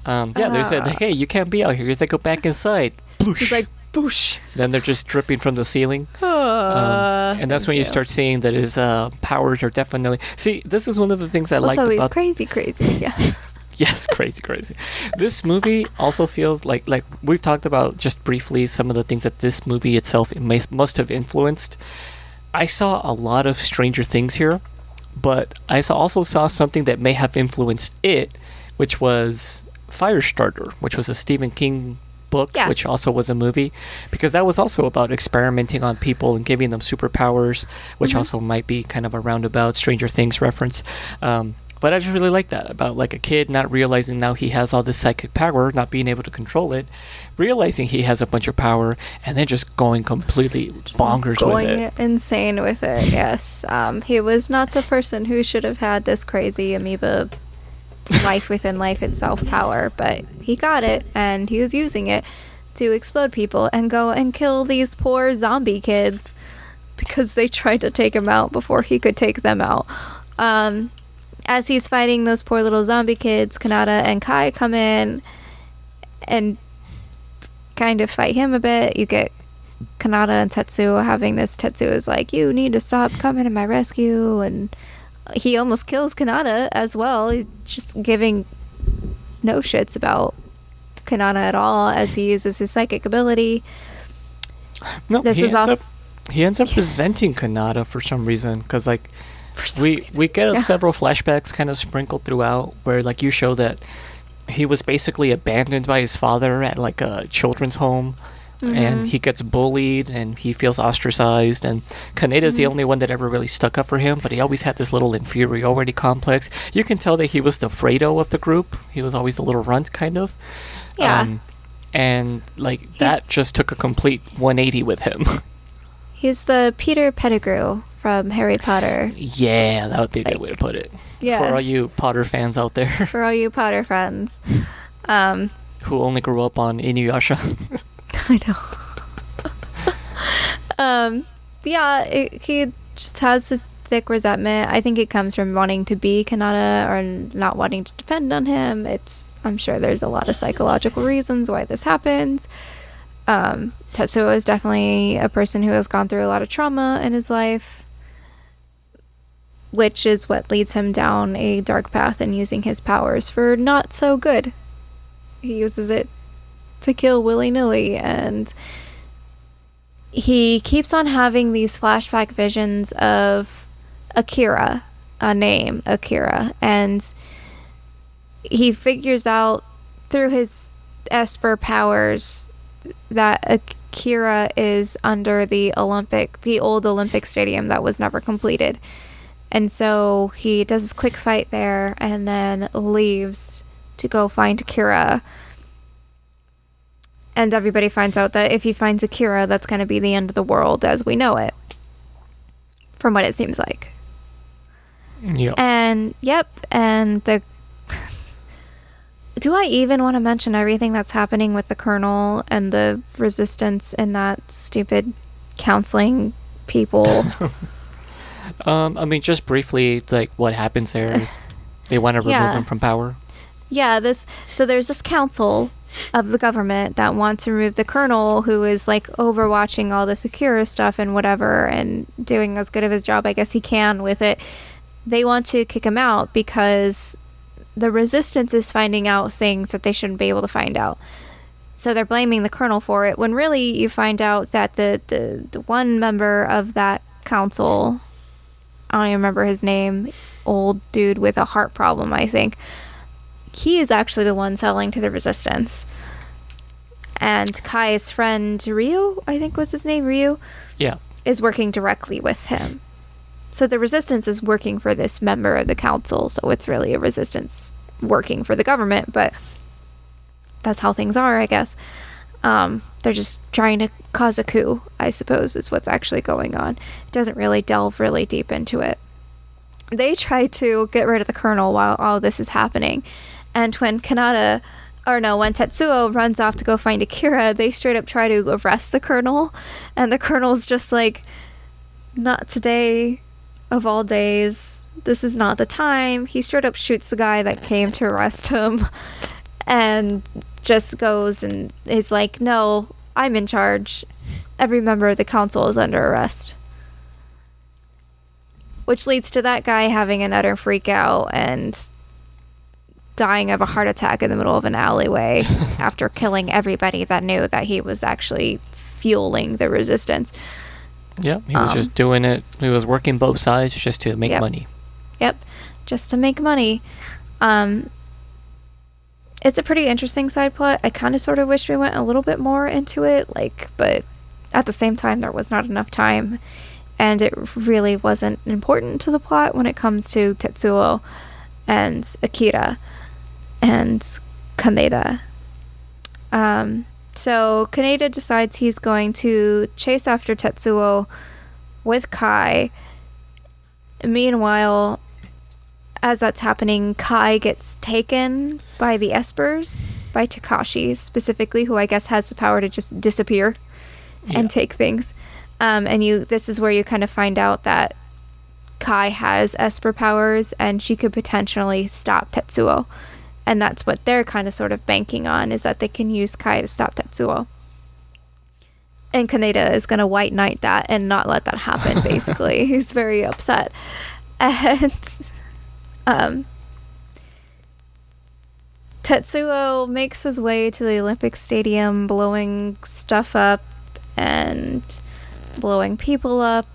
They said, hey, you can't be out here. You have to go back inside. Bloosh. He's like, boosh. Then they're just dripping from the ceiling. And that's when you start seeing that his powers are definitely... See, this is one of the things I liked about... Also, he's crazy, yeah. Yes, crazy. This movie also feels like we've talked about just briefly some of the things that this movie itself must have influenced. I saw a lot of Stranger Things here, but I also saw something that may have influenced it, which was Firestarter, which was a Stephen King book, which also was a movie, because that was also about experimenting on people and giving them superpowers, which also might be kind of a roundabout Stranger Things reference. But I just really like that about like a kid not realizing now he has all this psychic power, not being able to control it, realizing he has a bunch of power, and then just going completely bonkers with it. Going insane with it, yes. He was not the person who should have had this crazy amoeba life within life itself power, but he got it, and he was using it to explode people and go and kill these poor zombie kids because they tried to take him out before he could take them out. As he's fighting those poor little zombie kids, Kanata and Kai come in and kind of fight him a bit. You get Kanata and Tetsuo having this. Tetsuo is like, you need to stop coming to my rescue, and he almost kills Kanata as well. He's just giving no shits about Kanata at all as he uses his psychic ability. No, he ends up resenting Kanata for some reason, because like we get several flashbacks kind of sprinkled throughout where like you show that he was basically abandoned by his father at like a children's home, and he gets bullied and he feels ostracized, and Kanata's the only one that ever really stuck up for him, but he always had this little inferiority complex. You can tell that he was the Fredo of the group. He was always a little runt kind of. And like that just took a complete 180 with him. He's the Peter Pettigrew from Harry Potter. Yeah, that would be a good way to put it. Yes. For all you Potter fans out there. For all you Potter friends. Who only grew up on Inuyasha. I know. He just has this thick resentment. I think it comes from wanting to be Kanata or not wanting to depend on him. I'm sure there's a lot of psychological reasons why this happens. Tetsuo is definitely a person who has gone through a lot of trauma in his life, which is what leads him down a dark path and using his powers for not so good. He uses it to kill willy-nilly, and he keeps on having these flashback visions of Akira, a name, Akira, and he figures out through his Esper powers that Akira is under the old Olympic stadium that was never completed. And so he does his quick fight there and then leaves to go find Akira. And everybody finds out that if he finds Akira, that's going to be the end of the world as we know it. From what it seems like. Yep. And the do I even want to mention everything that's happening with the Colonel and the resistance and that stupid counseling people? I mean, just briefly, like, what happens there is they want to remove him from power. Yeah, so there's this council of the government that want to remove the Colonel, who is, like, overwatching all this Akira stuff and whatever, and doing as good of his job, I guess he can, with it. They want to kick him out because the resistance is finding out things that they shouldn't be able to find out. So they're blaming the Colonel for it, when really you find out that the one member of that council, I don't even remember his name, old dude with a heart problem, I think, he is actually the one selling to the resistance. And Kai's friend Ryu, I think was his name, Ryu, is working directly with him. So the resistance is working for this member of the council, so it's really a resistance working for the government, but that's how things are, I guess. They're just trying to cause a coup, I suppose, is what's actually going on. It doesn't really delve really deep into it. They try to get rid of the Colonel while all this is happening, and when Tetsuo runs off to go find Akira, they straight up try to arrest the Colonel, and the Colonel's just like, not today. Of all days, this is not the time. He straight up shoots the guy that came to arrest him and just goes and is like, no, I'm in charge. Every member of the council is under arrest. Which leads to that guy having an utter freak out and dying of a heart attack in the middle of an alleyway after killing everybody that knew that he was actually fueling the resistance. Yeah, he was just doing it. He was working both sides just to make money. Yep, just to make money. It's a pretty interesting side plot. I kind of sort of wish we went a little bit more into it, but at the same time, there was not enough time, and it really wasn't important to the plot when it comes to Tetsuo. and Akira and Kaneda. So Kaneda decides he's going to chase after Tetsuo with Kai. Meanwhile, as that's happening, Kai gets taken by the Espers, by Takashi specifically, who I guess has the power to just disappear and take things. And this is where you kind of find out that Kai has Esper powers and she could potentially stop Tetsuo. And that's what they're kind of sort of banking on, is that they can use Kai to stop Tetsuo. And Kaneda is going to white knight that and not let that happen, basically. He's very upset. And Tetsuo makes his way to the Olympic Stadium, blowing stuff up and blowing people up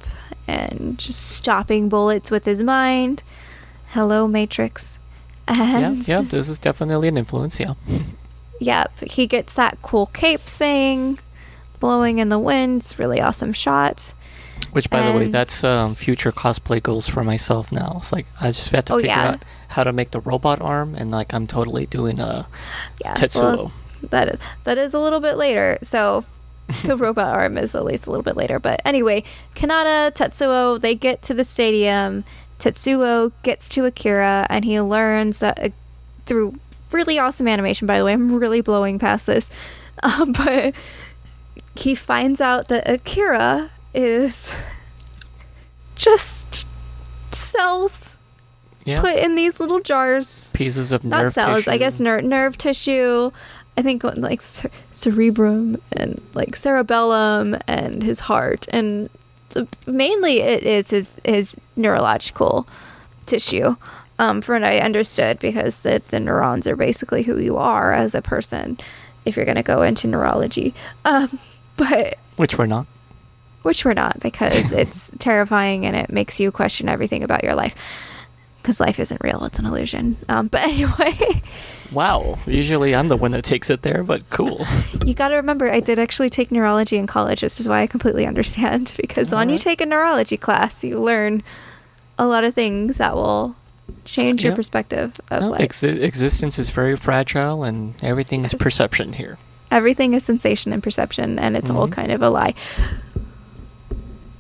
and just stopping bullets with his mind. Hello, Matrix. And yeah, this is definitely an influence, yeah. Yep, he gets that cool cape thing, blowing in the wind. It's really awesome shot. Which, by the way, that's future cosplay goals for myself now. It's like, I just have to figure out how to make the robot arm, and like, I'm totally doing Tetsuo. Well, that is a little bit later, so the robot arm is at least a little bit later. But anyway, Kanata, Tetsuo, they get to the stadium. Tetsuo gets to Akira, and he learns that through really awesome animation, by the way. I'm really blowing past this. But he finds out that Akira is just cells put in these little jars. Pieces of nerve tissue. Not cells, I guess nerve tissue. I think like cerebrum and like cerebellum and his heart. And so mainly it is his neurological tissue, from what I understood, because the neurons are basically who you are as a person if you're going to go into neurology. But Which we're not, because it's terrifying and it makes you question everything about your life, because life isn't real, it's an illusion. But anyway. Wow, usually I'm the one that takes it there, but cool. You got to remember, I did actually take neurology in college, which is why I completely understand, because when you take a neurology class, you learn a lot of things that will change your perspective of life. Existence is very fragile, and everything is perception here. Everything is sensation and perception, and it's all kind of a lie.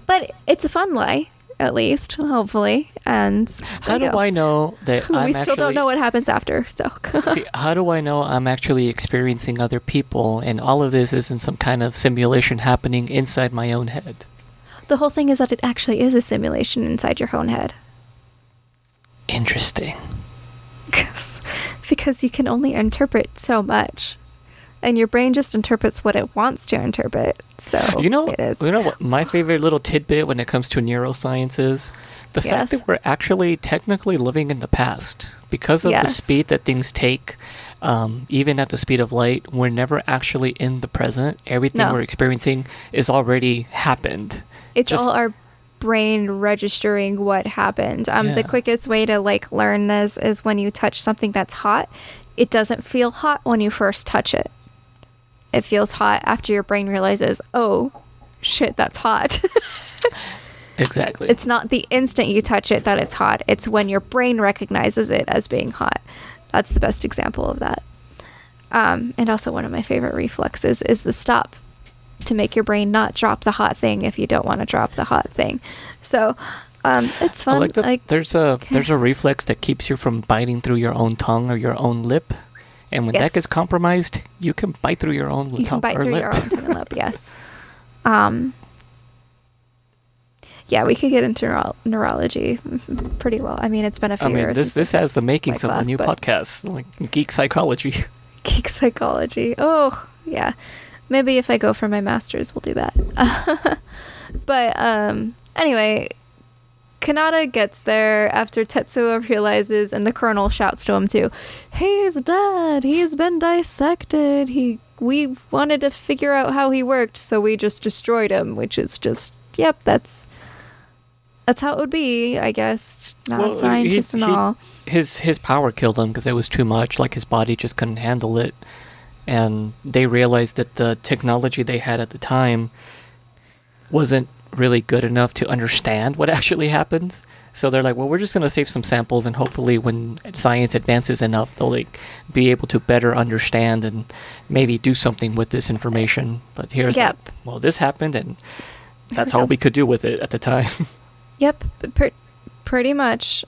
But it's a fun lie, at least, hopefully. And how do I know that we still don't know what happens after? So see, how do I know I'm actually experiencing other people, and all of this isn't some kind of simulation happening inside my own head? The whole thing is that it actually is a simulation inside your own head. Interesting. Because you can only interpret so much. And your brain just interprets what it wants to interpret. So it is. You know what my favorite little tidbit when it comes to neuroscience is? The fact that we're actually technically living in the past. Because of the speed that things take, even at the speed of light, we're never actually in the present. Everything we're experiencing is already happened. It's all our brain registering what happened. The quickest way to learn this is when you touch something that's hot. It doesn't feel hot when you first touch it. It feels hot after your brain realizes, oh, shit, that's hot. Exactly. It's not the instant you touch it that it's hot. It's when your brain recognizes it as being hot. That's the best example of that. And also one of my favorite reflexes is the stop, to make your brain not drop the hot thing if you don't want to drop the hot thing. So it's fun. There's a reflex that keeps you from biting through your own tongue or your own lip. And when that gets compromised, you can bite through your own tongue or lip. You can bite through your own tongue and lip, yes. Yeah, we could get into neurology pretty well. I mean, it's been a few years. This has the makings of a new podcast, like Geek Psychology. Geek Psychology. Oh, yeah. Maybe if I go for my master's, we'll do that. But anyway, Kanata gets there after Tetsuo realizes, and the colonel shouts to him too, he's dead, he's been dissected, we wanted to figure out how he worked, so we just destroyed him, which is just, that's how it would be, I guess. Not scientists and all. His power killed him because it was too much, like his body just couldn't handle it. And they realized that the technology they had at the time wasn't really good enough to understand what actually happened. So they're like, well, we're just going to save some samples, and hopefully when science advances enough, they'll like be able to better understand and maybe do something with this information. But here's like, well, this happened, and that's all we could do with it at the time. Yep, pretty much.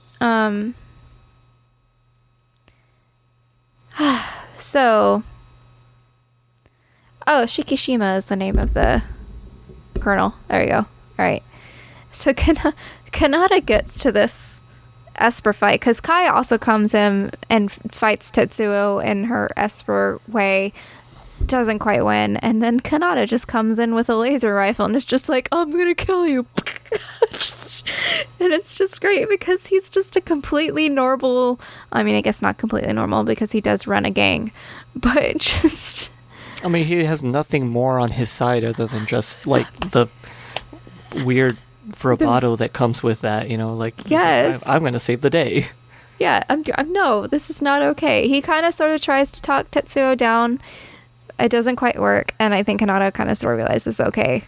So, Shikishima is the name of the colonel. There you go. All right. So Kanata gets to this Esper fight because Kai also comes in and fights Tetsuo in her Esper way. Doesn't quite win. And then Kanata just comes in with a laser rifle and is just like, I'm going to kill you. And it's just great because he's just a completely normal, I mean, I guess not completely normal because he does run a gang, but just... I mean, he has nothing more on his side other than just, like, the weird bravado that comes with that, you know, like, yes. I'm going to save the day. Yeah, no, this is not okay. He kind of sort of tries to talk Tetsuo down. It doesn't quite work, and I think Kanata kind of sort of realizes, okay,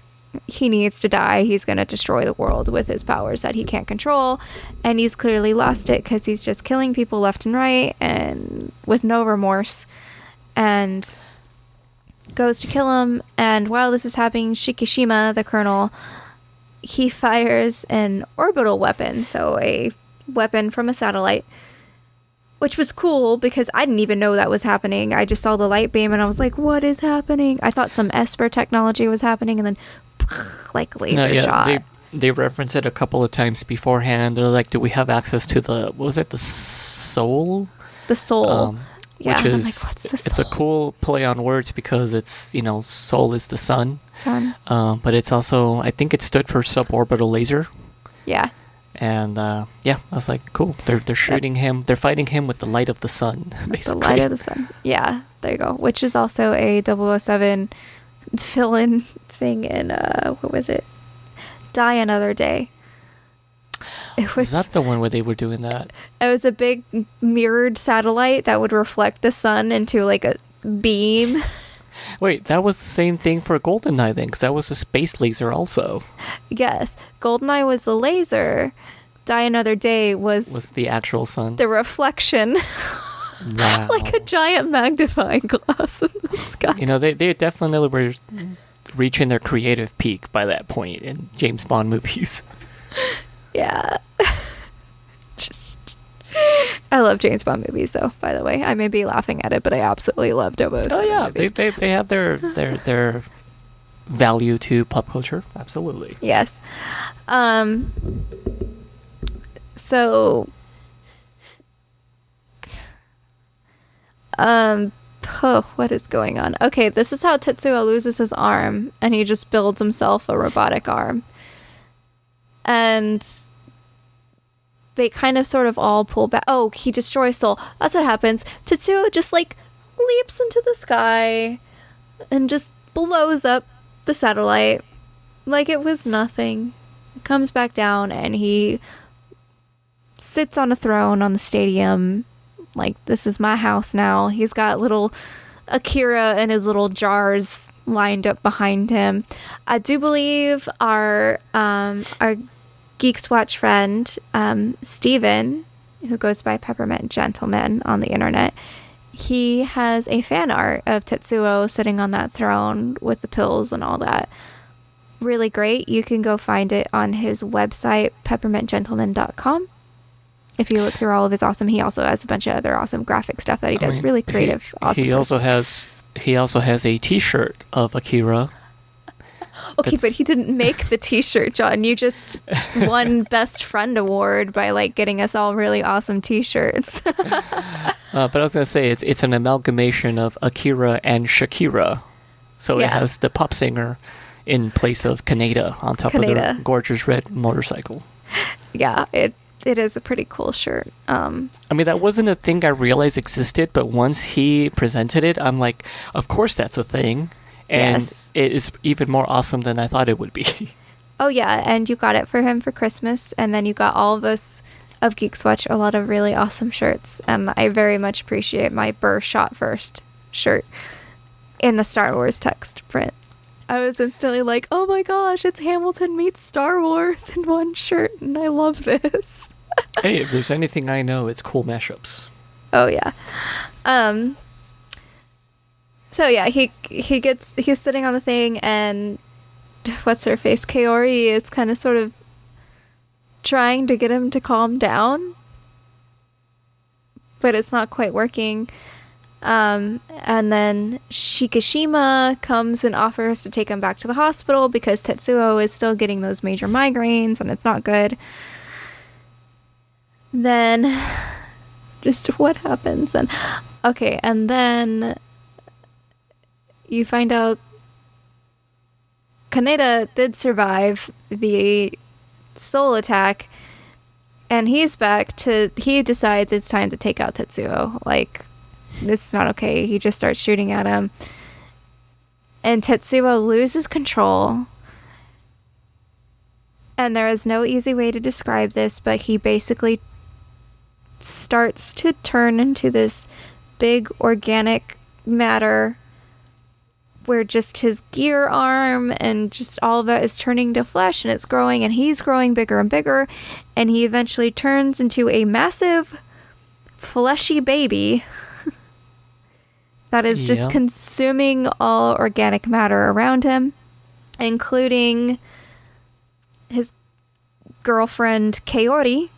he needs to die. He's going to destroy the world with his powers that he can't control, and he's clearly lost it because he's just killing people left and right and with no remorse, and goes to kill him. And while this is happening, Shikishima, the colonel, he fires an orbital weapon, so a weapon from a satellite, which was cool because I didn't even know that was happening. I just saw the light beam and I was like, what is happening? I thought some Esper technology was happening, and then like laser shot. They reference it a couple of times beforehand. They're like, do we have access to the, what was it, the soul? The soul. Yeah, which is, like, what's the soul? It's a cool play on words because it's, you know, soul is the sun. But it's also, I think it stood for suborbital laser. Yeah. And I was like, cool. They're shooting him. They're fighting him with the light of the sun, basically. The light of the sun. Yeah, there you go. Which is also a 007 fill-in thing in what was it? Die Another Day. It was that the one where they were doing that? It was a big mirrored satellite that would reflect the sun into like a beam. Wait, that was the same thing for GoldenEye then, because that was a space laser also. Yes, GoldenEye was the laser. Die Another Day was the actual sun. The reflection. Wow. Like a giant magnifying glass in the sky. You know, they definitely were reaching their creative peak by that point in James Bond movies. Yeah. I love James Bond movies, though, by the way. I may be laughing at it, but I absolutely love 007 Oh, yeah. movies. They have their value to pop culture. Absolutely. Yes. So... what is going on? Okay, this is how Tetsuo loses his arm, and he just builds himself a robotic arm. And they kind of sort of all pull back. Oh, he destroys Soul. That's what happens. Tetsuo just like leaps into the sky and just blows up the satellite like it was nothing. Comes back down and he sits on a throne on the stadium. Like, this is my house now. He's got little Akira and his little jars lined up behind him. I do believe our Geeks Watch friend, Steven, who goes by Peppermint Gentleman on the internet, he has a fan art of Tetsuo sitting on that throne with the pills and all that. Really great. You can go find it on his website, peppermintgentleman.com. If you look through all of his awesome, he also has a bunch of other awesome graphic stuff that he does. Really creative, awesome. He also has a T-shirt of Akira. Okay, but he didn't make the T-shirt, John. You just won Best Friend Award by like getting us all really awesome T-shirts. But I was gonna say it's an amalgamation of Akira and Shakira, so it has the pop singer in place of Kaneda on top of their gorgeous red motorcycle. Yeah, it is a pretty cool shirt. I mean, that wasn't a thing I realized existed, but once he presented it, I'm like, of course that's a thing. And it is even more awesome than I thought it would be. Oh, yeah. And you got it for him for Christmas. And then you got all of us of Geeks Watch a lot of really awesome shirts. And I very much appreciate my Burr Shot First shirt in the Star Wars text print. I was instantly like, oh my gosh, it's Hamilton meets Star Wars in one shirt. And I love this. Hey, if there's anything I know, it's cool mashups. Oh yeah. So yeah, he's sitting on the thing, and what's her face? Kaori is kind of sort of trying to get him to calm down, but it's not quite working. And then Shikishima comes and offers to take him back to the hospital because Tetsuo is still getting those major migraines and it's not good. Then, just what happens then? Okay, and then you find out Kaneda did survive the soul attack, and he decides it's time to take out Tetsuo. Like, this is not okay. He just starts shooting at him. And Tetsuo loses control. And there is no easy way to describe this, but he basically starts to turn into this big organic matter where just his gear arm and just all of it is turning to flesh, and it's growing, and he's growing bigger and bigger, and he eventually turns into a massive fleshy baby that is just consuming all organic matter around him, including his girlfriend Kaori,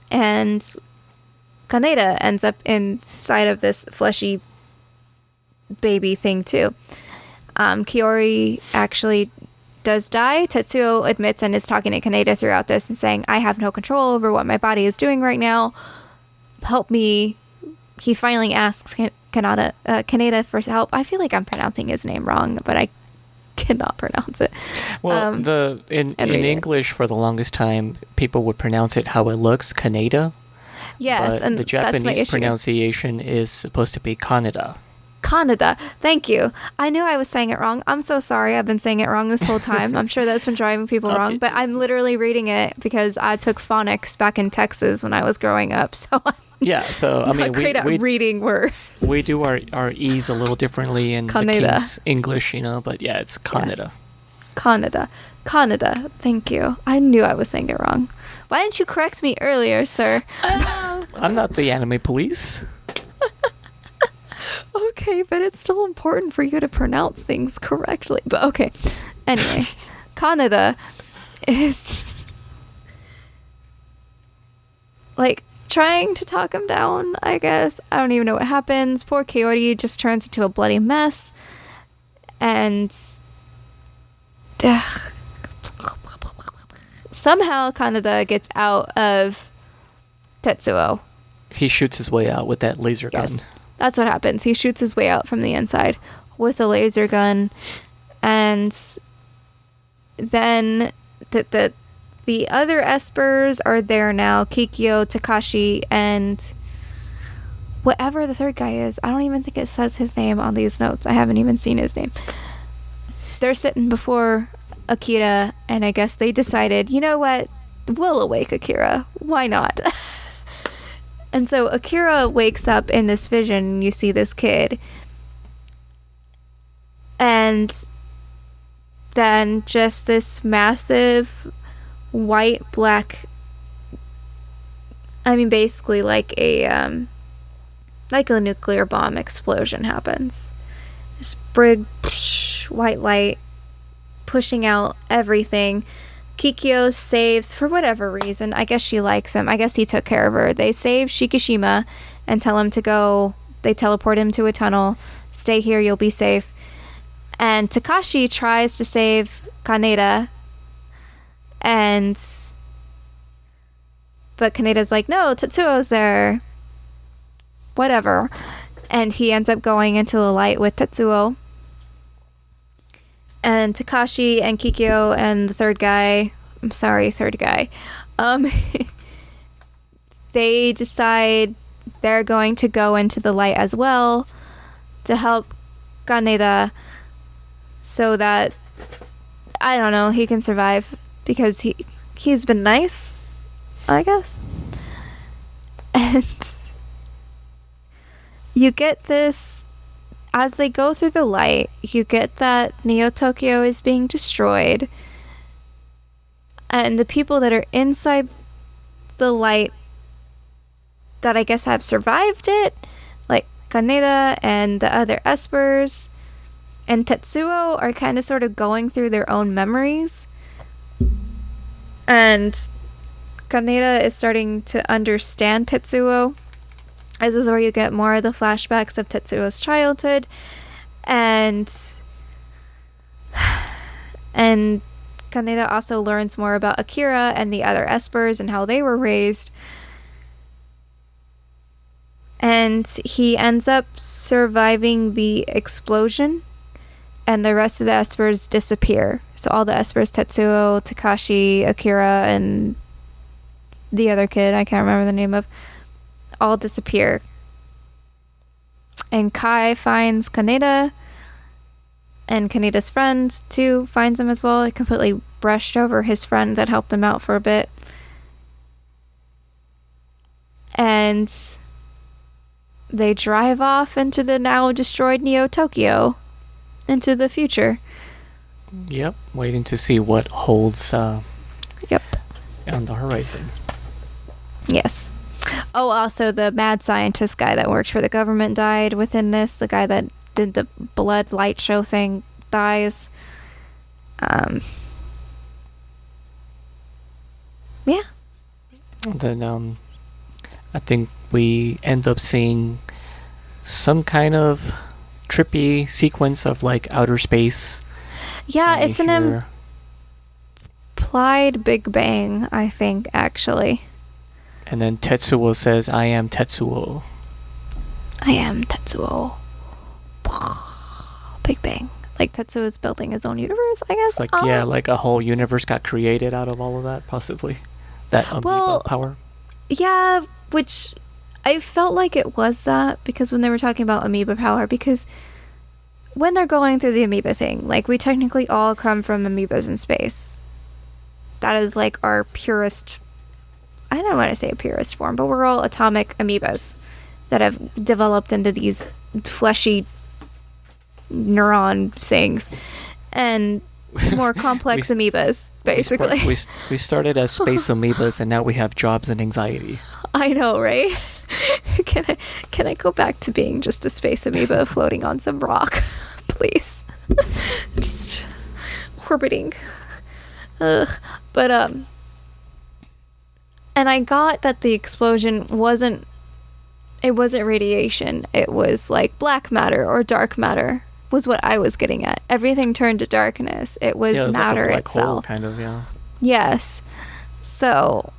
and Kaneda ends up inside of this fleshy baby thing too. Kaori actually does die. Tetsuo admits and is talking to Kaneda throughout this and saying, I have no control over what my body is doing right now. Help me. He finally asks Kaneda for help. I feel like I'm pronouncing his name wrong, but I cannot pronounce it. Well, in English, for the longest time, people would pronounce it how it looks, Kaneda. Yes, and the Japanese pronunciation is supposed to be Kaneda. Kaneda. Thank you. I knew I was saying it wrong. I'm so sorry. I've been saying it wrong this whole time. I'm sure that's been driving people wrong, but I'm literally reading it because I took phonics back in Texas when I was growing up. So I mean, we reading words. We do our E's a little differently in Kaneda. The King's English, but yeah, it's Kaneda. Yeah. Kaneda. Thank you. I knew I was saying it wrong. Why didn't you correct me earlier, sir? I'm not the anime police. Okay, but it's still important for you to pronounce things correctly. But okay. Anyway, Kaneda is like trying to talk him down, I guess. I don't even know what happens. Poor Kaori just turns into a bloody mess. And somehow Kaneda gets out of Tetsuo. He shoots his way out with that laser gun. That's what happens. He shoots his way out from the inside with a laser gun, and then the other espers are there now. Kikyo, Takashi, and whatever the third guy is. I don't even think it says his name on these notes. I haven't even seen his name. They're sitting before Akira, and I guess they decided, you know what? We'll awake Akira. Why not? And so Akira wakes up in this vision, and you see this kid. And then just this massive white-black, I mean, basically like a nuclear bomb explosion happens. This big white light pushing out everything. Kikyo saves, for whatever reason, I guess she likes him. I guess he took care of her. They save Shikishima and tell him to go. They teleport him to a tunnel. Stay here, you'll be safe. And Takashi tries to save Kaneda. But Kaneda's like, no, Tetsuo's there. Whatever. And he ends up going into the light with Tetsuo. And Takashi and Kikyo and the third guy, they decide they're going to go into the light as well to help Kaneda so that, I don't know, he can survive because he's been nice, I guess. And you get this. As they go through the light, you get that Neo Tokyo is being destroyed. And the people that are inside the light that I guess have survived it, like Kaneda and the other espers, and Tetsuo are kind of sort of going through their own memories. And Kaneda is starting to understand Tetsuo. This is where you get more of the flashbacks of Tetsuo's childhood. And Kaneda also learns more about Akira and the other espers and how they were raised. And he ends up surviving the explosion, and the rest of the espers disappear. So all the espers, Tetsuo, Takashi, Akira, and the other kid I can't remember the name of, all disappear. And Kai finds Kaneda, and Kaneda's friend too finds him as well. He completely brushed over his friend that helped him out for a bit. And they drive off into the now destroyed Neo Tokyo, into the future. Yep, waiting to see what holds yep. on the horizon. Yes. Oh, also the mad scientist guy that worked for the government died within this. The guy that did the blood light show thing dies. Yeah. Then I think we end up seeing some kind of trippy sequence of like outer space. Yeah, it's an implied Big Bang, I think, actually. And then Tetsuo says, "I am Tetsuo." I am Tetsuo. Big Bang. Like Tetsuo is building his own universe, I guess. It's like, yeah, like a whole universe got created out of all of that, possibly. That amoeba power. Yeah, which I felt like it was that, because when they were talking about amoeba power, because when they're going through the amoeba thing, like, we technically all come from amoebas in space. That is like our purest, I don't want to say a purest form, but we're all atomic amoebas that have developed into these fleshy neuron things and more complex amoebas, basically. We started as space amoebas, and now we have jobs and anxiety. I know, right? Can I go back to being just a space amoeba floating on some rock, please? Just orbiting. But and I got that the explosion wasn't radiation. It was like black matter or dark matter was what I was getting at. Everything turned to darkness. It was matter like a black itself. hole, kind of, yeah. Yes. So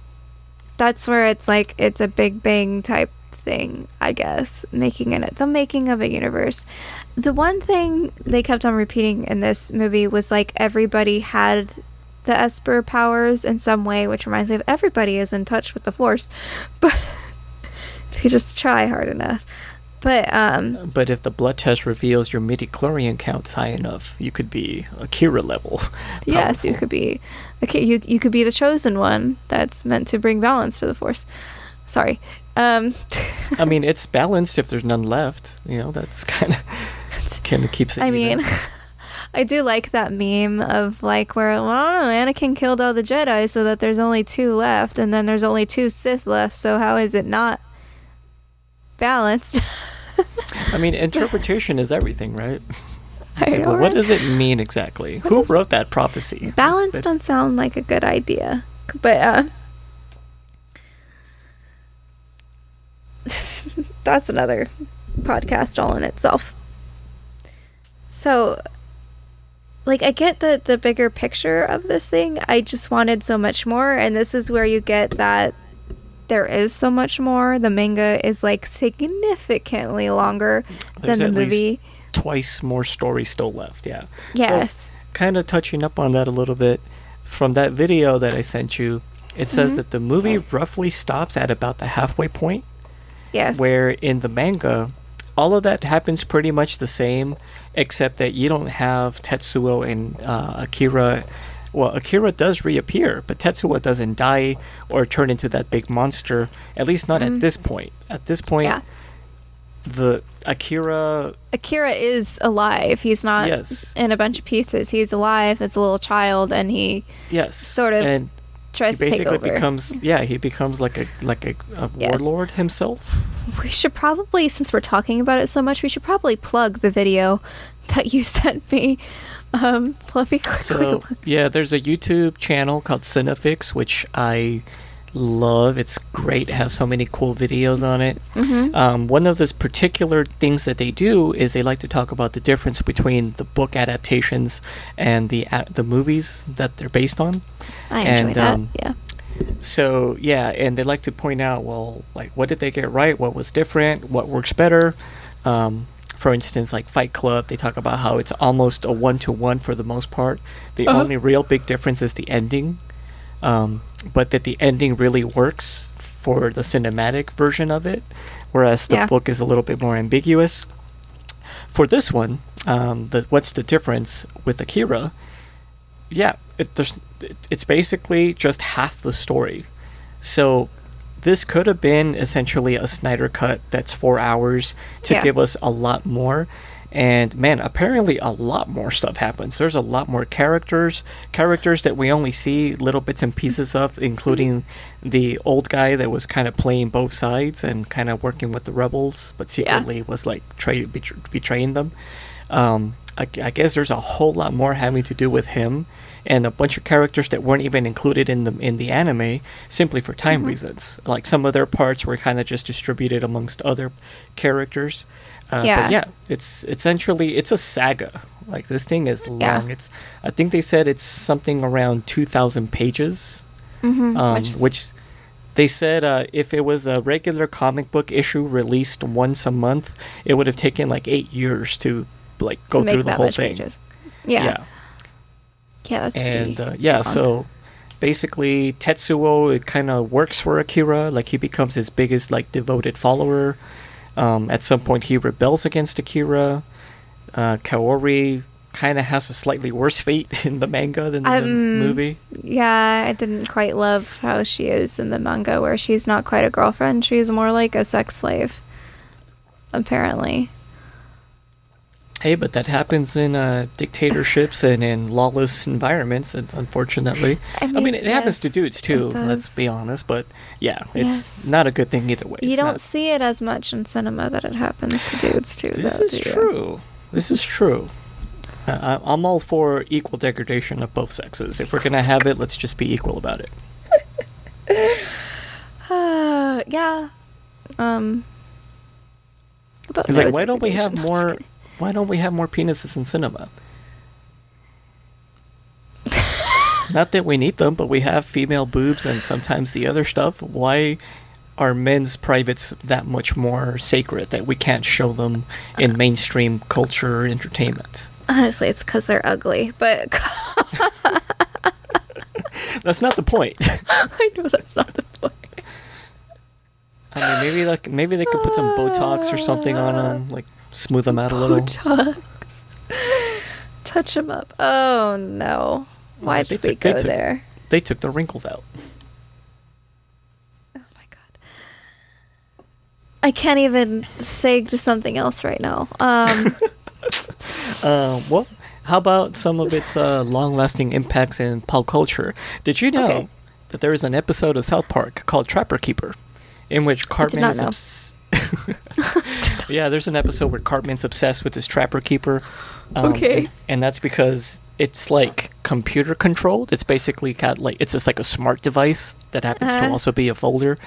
that's where it's like it's a Big Bang type thing, I guess, the making of a universe. The one thing they kept on repeating in this movie was like everybody had the Esper powers in some way, which reminds me of everybody is in touch with the Force, but if you just try hard enough. But if the blood test reveals your midi-chlorian count's high enough, you could be Akira level. Yes, you could be. Okay, you could be the chosen one that's meant to bring balance to the Force. Sorry. I mean, it's balanced if there's none left. You know, that's kind of keeps it I even. mean, I do like that meme of like where, well, I don't know, Anakin killed all the Jedi so that there's only 2 left, and then there's only 2 Sith left, so how is it not balanced? I mean, interpretation is everything, right? I know, well, right? what does it mean exactly? Who wrote that prophecy? Balance don't sound like a good idea, but that's another podcast all in itself. So, like, I get the bigger picture of this thing. I just wanted so much more, and this is where you get that there is so much more. The manga is like significantly longer than the movie. Least twice more stories still left, yeah. Yes. So, kind of touching up on that a little bit, from that video that I sent you, it says that the movie roughly stops at about the halfway point. Yes. Where in the manga, all of that happens pretty much the same, except that you don't have Tetsuo and Akira. Well, Akira does reappear, but Tetsuo doesn't die or turn into that big monster, at least not at this point. At this point, the Akira is alive. He's not in a bunch of pieces. He's alive as a little child, and he sort of tries to take over. He becomes like a warlord himself. We should probably, since we're talking about it so much, we should probably plug the video that you sent me. Let me quickly look. Yeah, there's a YouTube channel called Cinefix, which I love. It's great. It has so many cool videos on it. Mm-hmm. One of the particular things that they do is they like to talk about the difference between the book adaptations and the movies that they're based on. I enjoy that. Yeah. So yeah, and they like to point out, well, like, what did they get right? What was different? What works better? For instance, like Fight Club, they talk about how it's almost a 1-to-1 for the most part. The only real big difference is the ending. But that the ending really works for the cinematic version of it, whereas the book is a little bit more ambiguous. For this one, what's the difference with Akira? Yeah, it's basically just half the story. So this could have been essentially a Snyder cut that's 4 hours to give us a lot more. And man, apparently a lot more stuff happens. There's a lot more characters that we only see little bits and pieces of, including the old guy that was kind of playing both sides and kind of working with the rebels, but secretly was like betraying them. I guess there's a whole lot more having to do with him and a bunch of characters that weren't even included in the anime simply for time reasons. Like some of their parts were kind of just distributed amongst other characters. But yeah, it's essentially a saga. Like this thing is long. I think they said it's something around 2,000 pages. Which they said if it was a regular comic book issue released once a month, it would have taken like 8 years to like go through the whole thing. Yeah, that's and so basically Tetsuo, it kind of works for Akira. Like he becomes his biggest like devoted follower. At some point he rebels against Akira. Kaori kind of has a slightly worse fate in the manga than in the movie. Yeah, I didn't quite love how she is in the manga, where she's not quite a girlfriend. She's more like a sex slave, apparently. Hey, but that happens in dictatorships and in lawless environments, unfortunately. I mean it happens to dudes too, let's be honest, but yeah, it's not a good thing either way. You don't see it as much in cinema that it happens to dudes too. This is true. This is true. I'm all for equal degradation of both sexes. If we're going to have it, let's just be equal about it. Yeah. It's like, why don't we have more penises in cinema? Not that we need them, but we have female boobs and sometimes the other stuff. Why are men's privates that much more sacred that we can't show them in mainstream culture or entertainment? Honestly, it's because they're ugly, but... That's not the point. I know that's not the point. I mean, maybe they could put some Botox or something on them, like smooth them out a little. Botox. Touch them up. Oh no! Why did we go there? They took the wrinkles out. Oh my god! I can't even seg to something else right now. Well, how about some of its long-lasting impacts in pop culture? Did you know that there is an episode of South Park called Trapper Keeper, in which Cartman is yeah, there's an episode where Cartman's obsessed with this Trapper Keeper. And that's because it's like computer controlled. It's basically got like, it's just like a smart device that happens to also be a folder.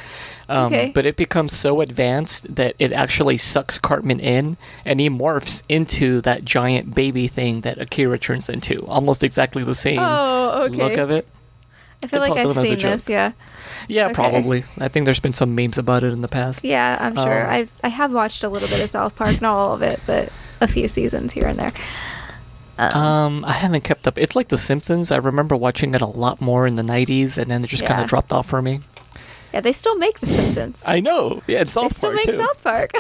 But it becomes so advanced that it actually sucks Cartman in, and he morphs into that giant baby thing that Akira turns into. Almost exactly the same look of it. I feel like I've seen this, yeah. Yeah, probably. I think there's been some memes about it in the past. Yeah, I'm sure. I have watched a little bit of South Park, not all of it, but a few seasons here and there. I haven't kept up. It's like The Simpsons. I remember watching it a lot more in the 90s, and then it just kind of dropped off for me. Yeah, they still make The Simpsons. I know. Yeah, it's South Park, too. They still make South Park.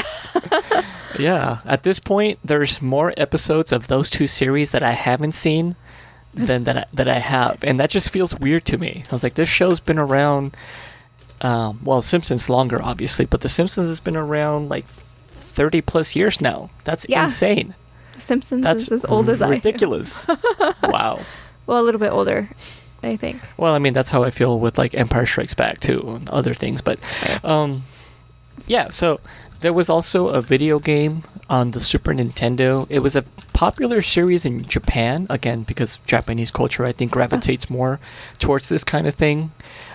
Yeah. At this point, there's more episodes of those two series that I haven't seen than that I have, and that just feels weird to me. I was like, this show's been around, well, Simpsons longer, obviously, but The Simpsons has been around like 30 plus years now. That's insane. Simpsons is as old as I am. Ridiculous. Wow. Well, a little bit older. I think. Well, I mean, that's how I feel with like Empire Strikes Back too, and other things. But yeah, so there was also a video game on the Super Nintendo. It was a popular series in Japan, again, because Japanese culture, I think, gravitates more towards this kind of thing.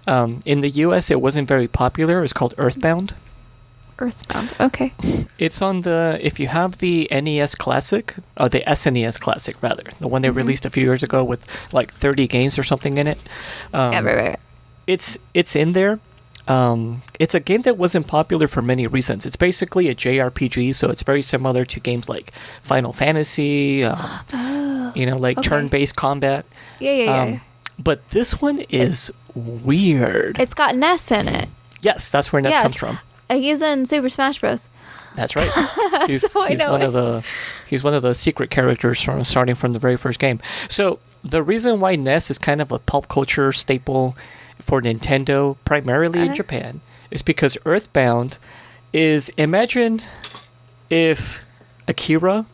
In the US, it wasn't very popular. It was called Earthbound. Earthbound, okay. It's on if you have the NES Classic, or the SNES Classic, rather, the one they released a few years ago with like 30 games or something in it. Yeah, right. It's in there. It's a game that wasn't popular for many reasons. It's basically a JRPG, so it's very similar to games like Final Fantasy, like turn-based combat. Yeah. But this one is weird. It's got Ness in it. Yes, that's where Ness comes from. He's in Super Smash Bros. That's right. He's one of the secret characters starting from the very first game. So the reason why Ness is kind of a pulp culture staple for Nintendo, primarily in Japan, is because Earthbound is, imagine if Akira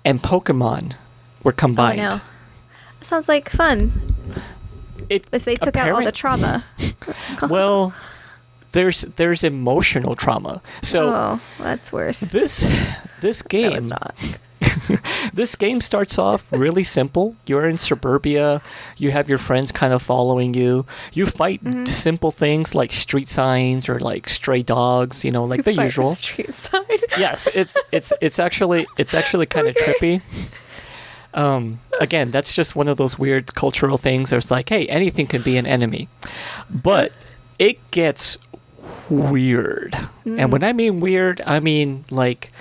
and Pokemon were combined. Oh, no. That sounds like fun. If they took out all the trauma. Well, there's emotional trauma. So that's worse. This game. No, it's not. This game starts off really simple. You're in suburbia. You have your friends kind of following you. You fight simple things like street signs or like stray dogs. Like the usual. A street sign. Yes, it's actually kind of trippy. Again, that's just one of those weird cultural things. There's like, hey, anything can be an enemy, but it gets weird. And when I mean weird, I mean like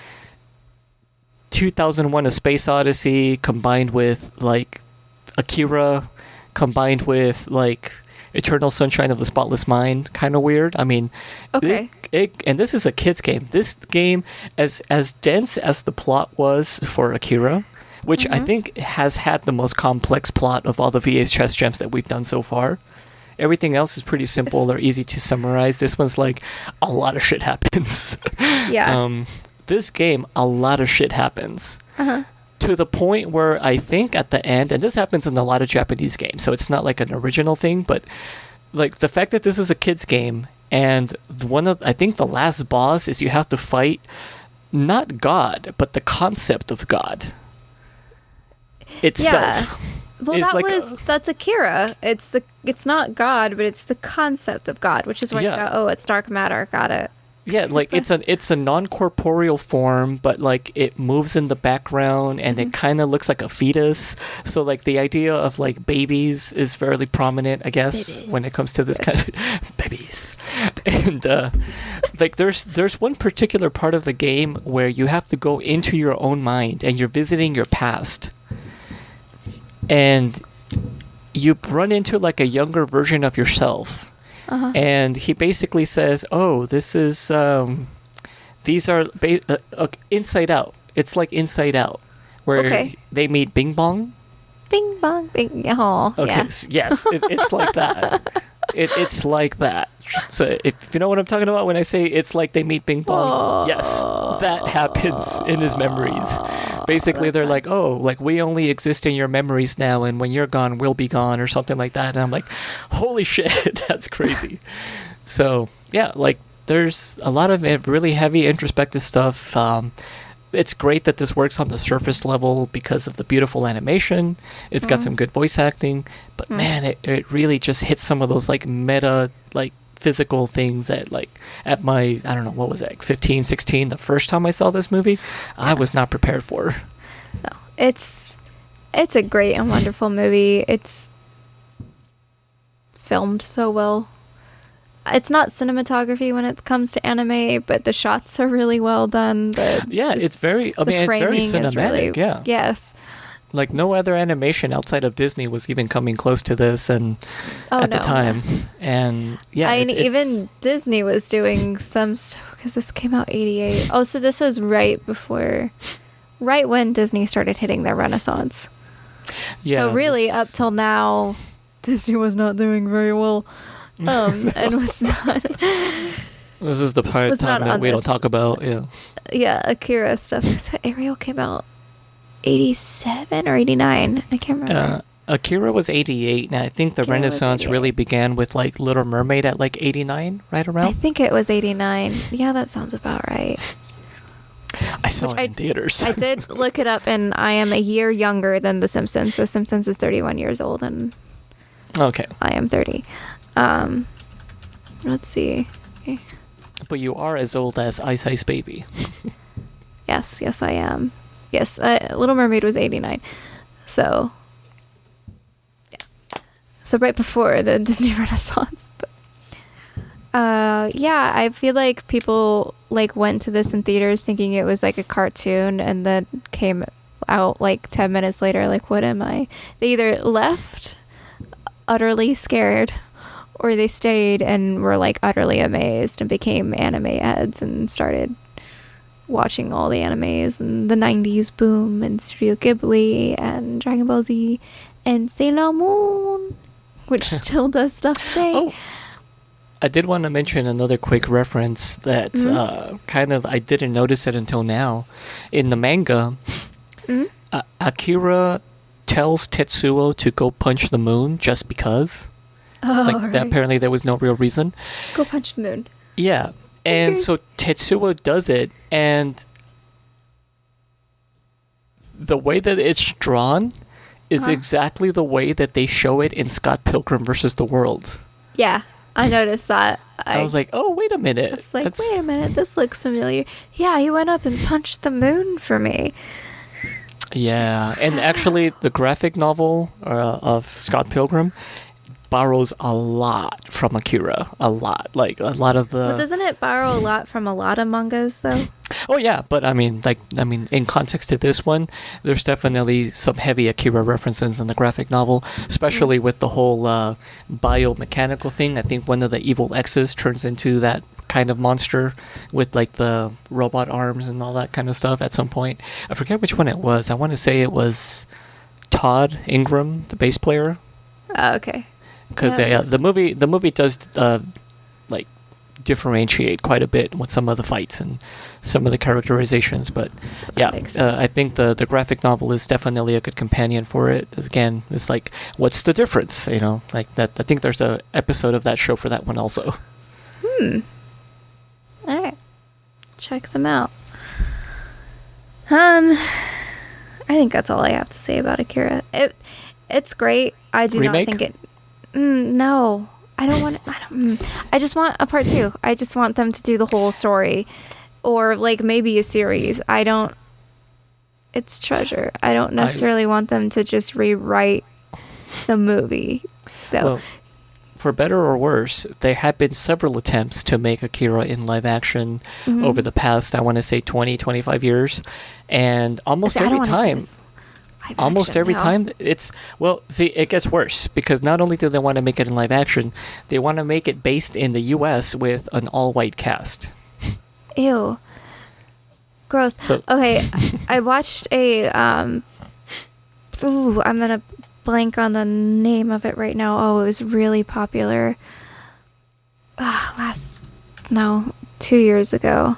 2001: A Space Odyssey combined with like Akira, combined with like Eternal Sunshine of the Spotless Mind, kind of weird. I mean, and this is a kid's game. This game, as dense as the plot was for Akira, which I think has had the most complex plot of all the VHS Gems that we've done so far. Everything else is pretty simple or easy to summarize. This one's like a lot of shit happens. Yeah. This game, a lot of shit happens. To the point where I think at the end, and this happens in a lot of Japanese games, so it's not like an original thing, but like the fact that this is a kid's game, and I think the last boss is you have to fight not God, but the concept of God itself. Yeah. Well, that's Akira. It's not God, but it's the concept of God, which is where you go, it's dark matter. Got it. Yeah, like it's a non-corporeal form, but like it moves in the background and it kind of looks like a fetus. So like the idea of like babies is fairly prominent, I guess, when it comes to this kind of babies. And like there's one particular part of the game where you have to go into your own mind and you're visiting your past. And you run into like a younger version of yourself. And he basically says, "Oh, this is these are Inside Out. It's like Inside Out, where they meet Bing Bong." Bing Bong, Bing. Oh, okay. Yeah. Yes, it's like that. It's like that. So if you know what I'm talking about when I say it's like they meet Bing Bong, yes, that happens in his memories. Basically, they're like, oh, like we only exist in your memories now, and when you're gone, we'll be gone, or something like that. And I'm like, holy shit, that's crazy. So yeah, like there's a lot of really heavy introspective stuff. It's great that this works on the surface level because of the beautiful animation. It's got some good voice acting, but man, it really just hits some of those like meta, like physical things that like at my, I don't know, what was it, like 15, 16, the first time I saw this movie, I was not prepared for. No, it's a great and wonderful movie. It's filmed so well. It's not cinematography when it comes to anime, but the shots are really well done. It's very cinematic. Yes. Like no other animation outside of Disney was even coming close to this, and the time, and even Disney was doing some stuff because this came out '88. Oh, so this was right when Disney started hitting their renaissance. Yeah. So really, up till now, Disney was not doing very well, and was not. This is the part of time that we don't talk about. Yeah. Yeah, Akira stuff. So Ariel came out 87 or 89. I can't remember. Akira was 88, and I think the Renaissance really began with like Little Mermaid at like 89, right around? I think it was 89. Yeah, that sounds about right. I saw it in theaters. I did look it up, and I am a year younger than The Simpsons. So Simpsons is 31 years old, and okay, I am 30. Let's see. But you are as old as Ice Ice Baby. Yes, I am. Yes, Little Mermaid was 89. So, yeah. So right before the Disney Renaissance. But, yeah, I feel like people like went to this in theaters thinking it was like a cartoon, and then came out like 10 minutes later like, what am I? They either left utterly scared, or they stayed and were like utterly amazed and became anime heads and started watching all the animes and the 90s boom and Studio Ghibli and Dragon Ball Z and Sailor Moon, which still does stuff today. Oh, I did want to mention another quick reference that kind of I didn't notice it until now. In the manga, Akira tells Tetsuo to go punch the moon just because. That apparently there was no real reason. Go punch the moon. Yeah. And so Tetsuo does it, and the way that it's drawn is exactly the way that they show it in Scott Pilgrim vs. the World. Yeah, I noticed that. I was like, oh, wait a minute. I was like, wait a minute, this looks familiar. Yeah, he went up and punched the moon for me. Yeah, and actually the graphic novel of Scott Pilgrim borrows a lot from Akira. A lot. Like, a lot of the... But doesn't it borrow a lot from a lot of mangas, though? Oh, yeah, but I mean, in context to this one, there's definitely some heavy Akira references in the graphic novel, especially with the whole biomechanical thing. I think one of the evil X's turns into that kind of monster with, like, the robot arms and all that kind of stuff at some point. I forget which one it was. I want to say it was Todd Ingram, the bass player. Oh, okay. Because the movie does like differentiate quite a bit with some of the fights and some of the characterizations, but yeah, I think the graphic novel is definitely a good companion for it. Again, it's like, what's the difference? You know, like that. I think there's a episode of that show for that one also. All right, check them out. I think that's all I have to say about Akira. It's great. I do not think it. No, I don't want. I just want a part 2. I just want them to do the whole story, or like maybe a series. I don't. It's treasure. I don't necessarily want them to just rewrite the movie, though. Well, for better or worse, there have been several attempts to make Akira in live action over the past, I want to say, 20, 25 years, and almost every time. Almost every time it's it gets worse, because not only do they want to make it in live action, they want to make it based in the US with an all-white cast. Ew, gross. So, okay, I watched a I'm gonna blank on the name of it right now. Oh, it was really popular 2 years ago.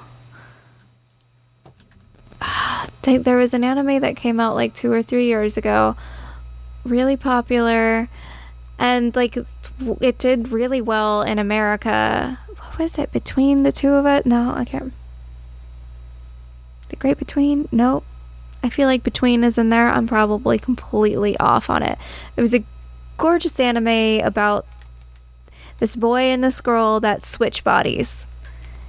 There was an anime that came out like 2 or 3 years ago, really popular, and like it did really well in America. What was it? Between the Two of Us? No, I can't. The Great Between? Nope. I feel like Between is in there. I'm probably completely off on it. It was a gorgeous anime about this boy and this girl that switch bodies.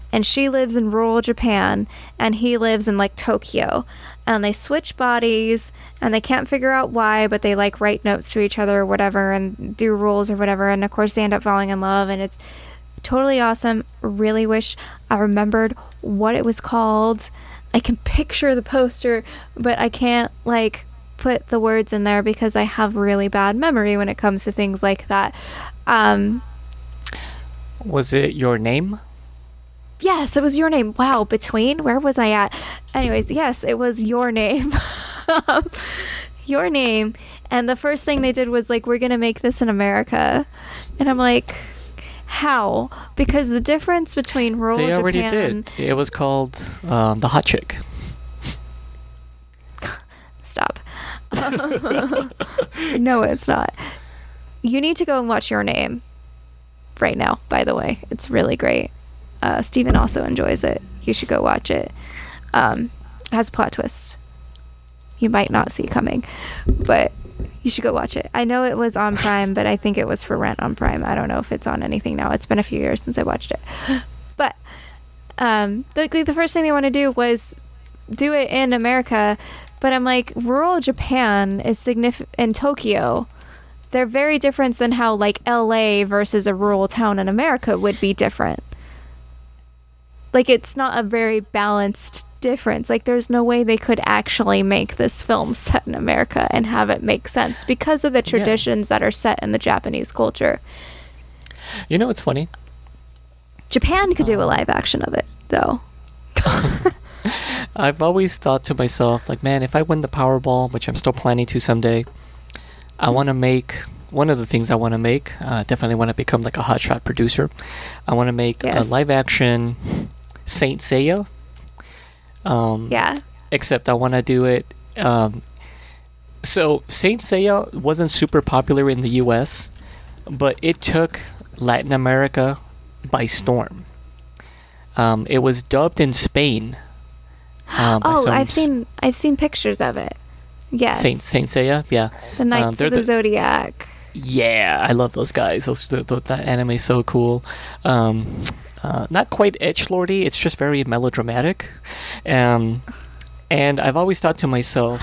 And she lives in rural Japan, and he lives in like Tokyo, and they switch bodies, and they can't figure out why, but they like write notes to each other or whatever, and do rules or whatever, and of course they end up falling in love, and it's totally awesome. Really wish I remembered what it was called. I can picture the poster, but I can't like put the words in there because I have really bad memory when it comes to things like that. Was it Your Name? Yes, it was Your Name. Wow, Between? Where was I at? Anyways, yes, it was Your Name. Your Name. And the first thing they did was like, we're going to make this in America. And I'm like, how? Because the difference between rural Japan... They already did. It was called The Hot Chick. Stop. No, it's not. You need to go and watch Your Name right now, by the way. It's really great. Steven also enjoys it. You should go watch it. It has a plot twist you might not see coming, but you should go watch it. I know it was on Prime, but I think it was for rent on Prime. I don't know if it's on anything now. It's been a few years since I watched it. But the first thing they want to do was do it in America, but I'm like, rural Japan is significant in Tokyo. They're very different than how like LA versus a rural town in America would be different. Like, it's not a very balanced difference. Like, there's no way they could actually make this film set in America and have it make sense because of the traditions that are set in the Japanese culture. You know, it's funny. Japan could do a live action of it, though. I've always thought to myself, like, man, if I win the Powerball, which I'm still planning to someday, I want to make, one of the things I want to make, definitely want to become like a hotshot producer. I want to make a live action Saint Seiya. Except I want to do it. So Saint Seiya wasn't super popular in the U.S., but it took Latin America by storm. It was dubbed in Spain. I've seen pictures of it. Yes. Saint Seiya, yeah. The Knights of the Zodiac. Yeah, I love those guys. That anime is so cool. Not quite edgelordy, it's just very melodramatic. And I've always thought to myself,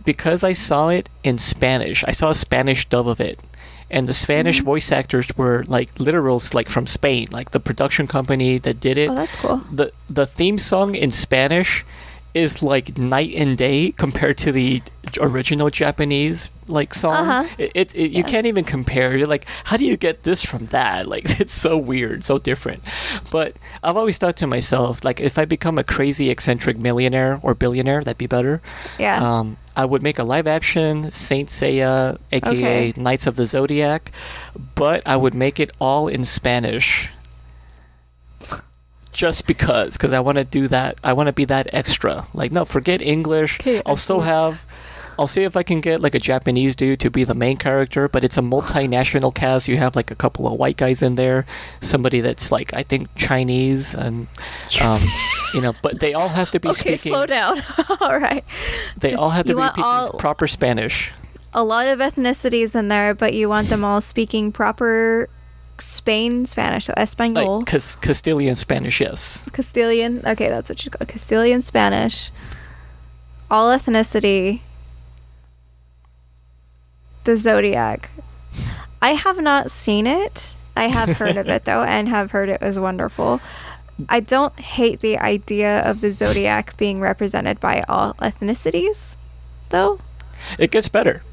because I saw it in Spanish, I saw a Spanish dub of it, and the Spanish voice actors were like literals, like from Spain, like the production company that did it. Oh, that's cool. The theme song in Spanish is like night and day compared to the original Japanese like song. You can't even compare. You're like, how do you get this from that? Like, it's so weird, so different. But I've always thought to myself, like, if I become a crazy eccentric millionaire or billionaire, that'd be better. Yeah. I would make a live action Saint Seiya, aka Knights of the Zodiac, but I would make it all in Spanish. Just because I want to do that. I want to be that extra. Like, no, forget English. I'll see if I can get like a Japanese dude to be the main character, but it's a multinational cast. You have like a couple of white guys in there, somebody that's like, I think Chinese, and but they all have to be speaking. Okay, slow down. All right. They all have to be speaking proper Spanish. A lot of ethnicities in there, but you want them all speaking proper Spanish, so Espanol. Like Castilian Spanish, yes. Castilian, okay, that's what you call Castilian Spanish. All ethnicity. The Zodiac. I have not seen it. I have heard of it though, and have heard it was wonderful. I don't hate the idea of the Zodiac being represented by all ethnicities, though. It gets better.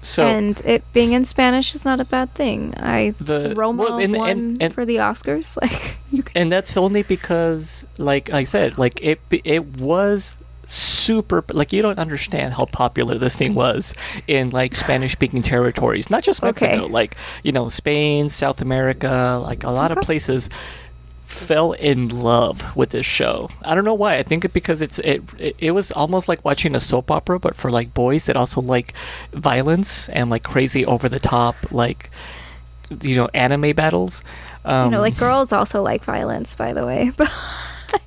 So, and it being in Spanish is not a bad thing. Roma won for the Oscars. Like, and that's only because, like I said, like it was super, like, you don't understand how popular this thing was in like Spanish speaking territories, not just Mexico, like, Spain, South America, like a lot of places fell in love with this show. I don't know why. I think because it was almost like watching a soap opera, but for like boys that also like violence and like crazy over the top, like, anime battles. Like girls also like violence, by the way.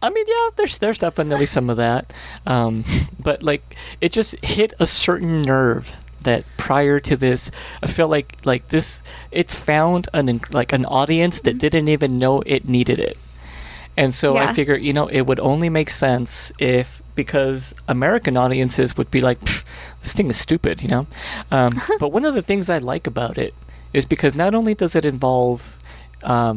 I mean, yeah, there's definitely some of that, but like it just hit a certain nerve that prior to this, I feel like this, it found an audience that didn't even know it needed it. And so I figure, it would only make sense because American audiences would be like, this thing is stupid, But one of the things I like about it is because not only does it involve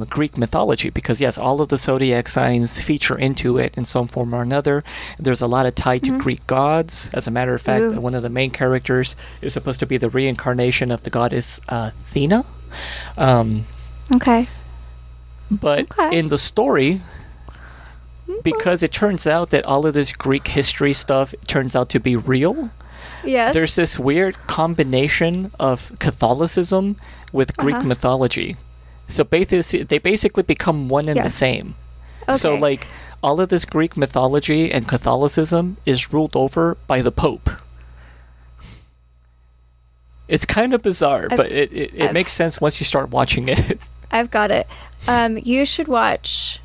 Greek mythology, because yes, all of the zodiac signs feature into it in some form or another. There's a lot of tie to Greek gods. As a matter of fact, one of the main characters is supposed to be the reincarnation of the goddess Athena. But in the story, because it turns out that all of this Greek history stuff turns out to be real, there's this weird combination of Catholicism with Greek mythology. So they basically become one and the same. Okay. So like all of this Greek mythology and Catholicism is ruled over by the Pope. It's kind of bizarre, but it makes sense once you start watching it. I've got it. You should watch,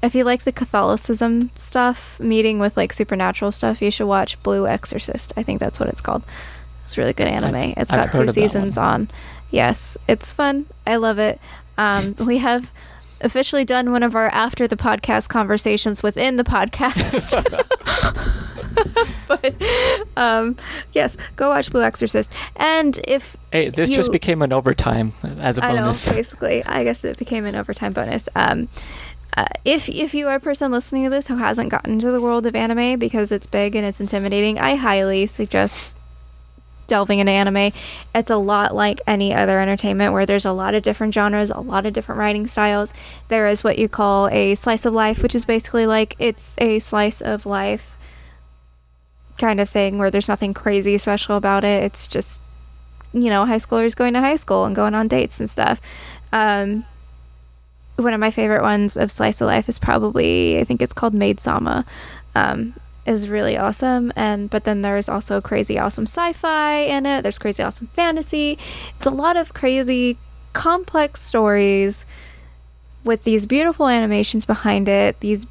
if you like the Catholicism stuff, meeting with like supernatural stuff, you should watch Blue Exorcist. I think that's what it's called. It's really good anime. It's got 2 seasons on. Yes, it's fun. I love it. We have officially done one of our after the podcast conversations within the podcast. But yes, go watch Blue Exorcist. And if this just became an overtime as a bonus. I know, basically, I guess it became an overtime bonus. If you are a person listening to this who hasn't gotten into the world of anime because it's big and it's intimidating, I highly suggest delving into anime. It's a lot like any other entertainment where there's a lot of different genres, a lot of different writing styles. There is what you call a slice of life, which is basically like it's a slice of life kind of thing where there's nothing crazy special about it. It's just, high schoolers going to high school and going on dates and stuff. One of my favorite ones of slice of life is probably, I think it's called Maid Sama. Is really awesome, but then there's also crazy awesome sci-fi in it. There's crazy awesome fantasy. It's a lot of crazy complex stories with these beautiful animations behind it, these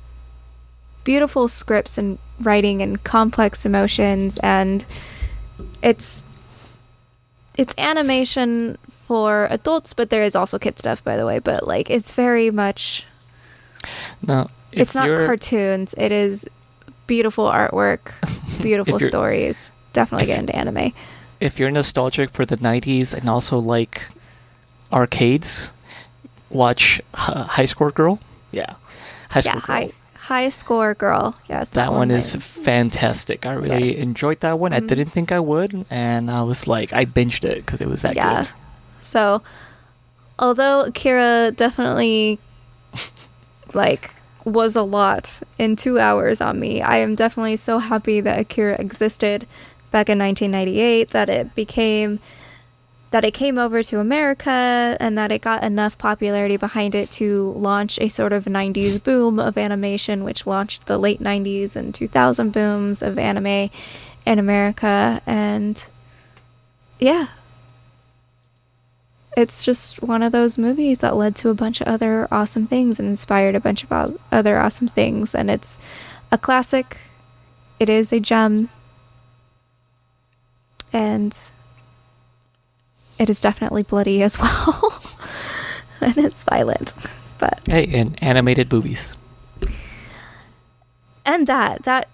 beautiful scripts and writing and complex emotions, and it's animation for adults, but there is also kid stuff, by the way, but like it's very much it's not cartoons. It is beautiful artwork, beautiful stories. Definitely get into anime. If you're nostalgic for the 90s and also like arcades, watch High Score Girl. Yeah. High Score Girl. High Score Girl. Yes. That one is fantastic. I really enjoyed that one. I didn't think I would, and I was like, I binged it because it was that good. So, although Akira definitely was a lot in 2 hours on me, I am definitely so happy that Akira existed back in 1998, that it came over to America, and that it got enough popularity behind it to launch a sort of 90s boom of animation, which launched the late 90s and 2000 booms of anime in America. And it's just one of those movies that led to a bunch of other awesome things and inspired a bunch of other awesome things. And it's a classic. It is a gem. And it is definitely bloody as well. And it's violent. But and animated boobies. And that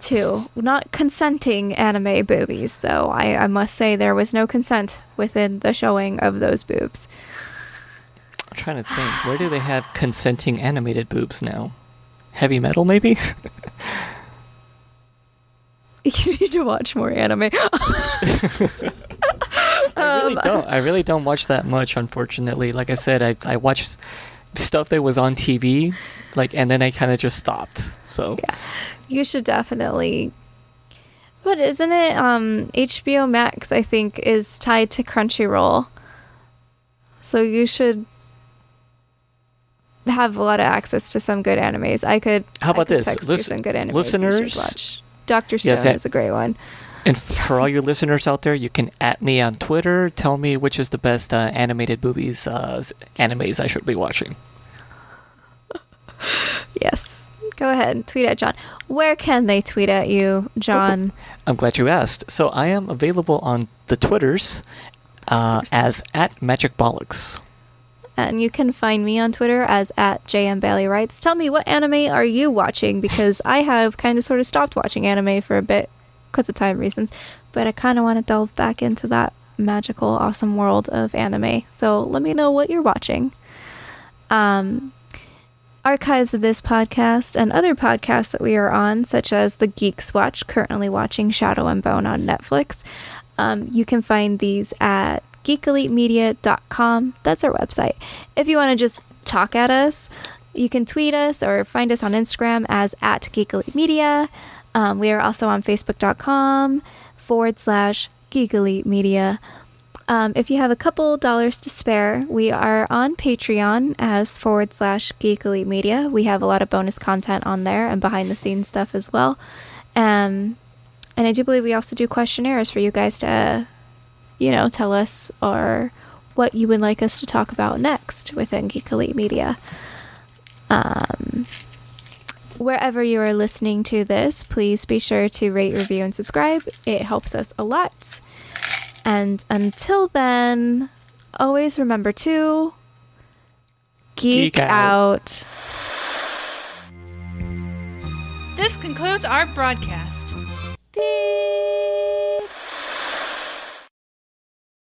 too. Not consenting anime boobies, though. I must say there was no consent within the showing of those boobs. I'm trying to think. Where do they have consenting animated boobs now? Heavy Metal, maybe? You need to watch more anime. I really don't watch that much, unfortunately. Like I said, I watched stuff that was on TV, and then I kind of just stopped. So yeah, you should definitely. But isn't it HBO Max? I think is tied to Crunchyroll, so you should have a lot of access to some good animes. How about this? Text you some good animes listeners, you should watch. Dr. Stone is a great one. And for all your listeners out there, you can @ me on Twitter. Tell me which is the best animated boobies animes I should be watching. Yes. Go ahead. Tweet at John. Where can they tweet at you, John? I'm glad you asked. So I am available on the Twitters as @MagicBollocks. And you can find me on Twitter as @JMBaileyWrites. Tell me, what anime are you watching? Because I have kind of sort of stopped watching anime for a bit because of time reasons, but I kind of want to delve back into that magical, awesome world of anime. So let me know what you're watching. Archives of this podcast and other podcasts that we are on, such as The Geeks Watch, currently watching Shadow and Bone on Netflix. You can find these at geekelitemedia.com. That's our website. If you want to just talk at us, you can tweet us or find us on Instagram as @geekelitemedia. We are also on facebook.com/geekelitemedia. If you have a couple dollars to spare, we are on Patreon as /geekelitemedia. We have a lot of bonus content on there and behind the scenes stuff as well. And I do believe we also do questionnaires for you guys to tell us or what you would like us to talk about next within Geek Elite Media. Wherever you are listening to this, please be sure to rate, review, and subscribe. It helps us a lot. And until then, always remember to geek out. This concludes our broadcast.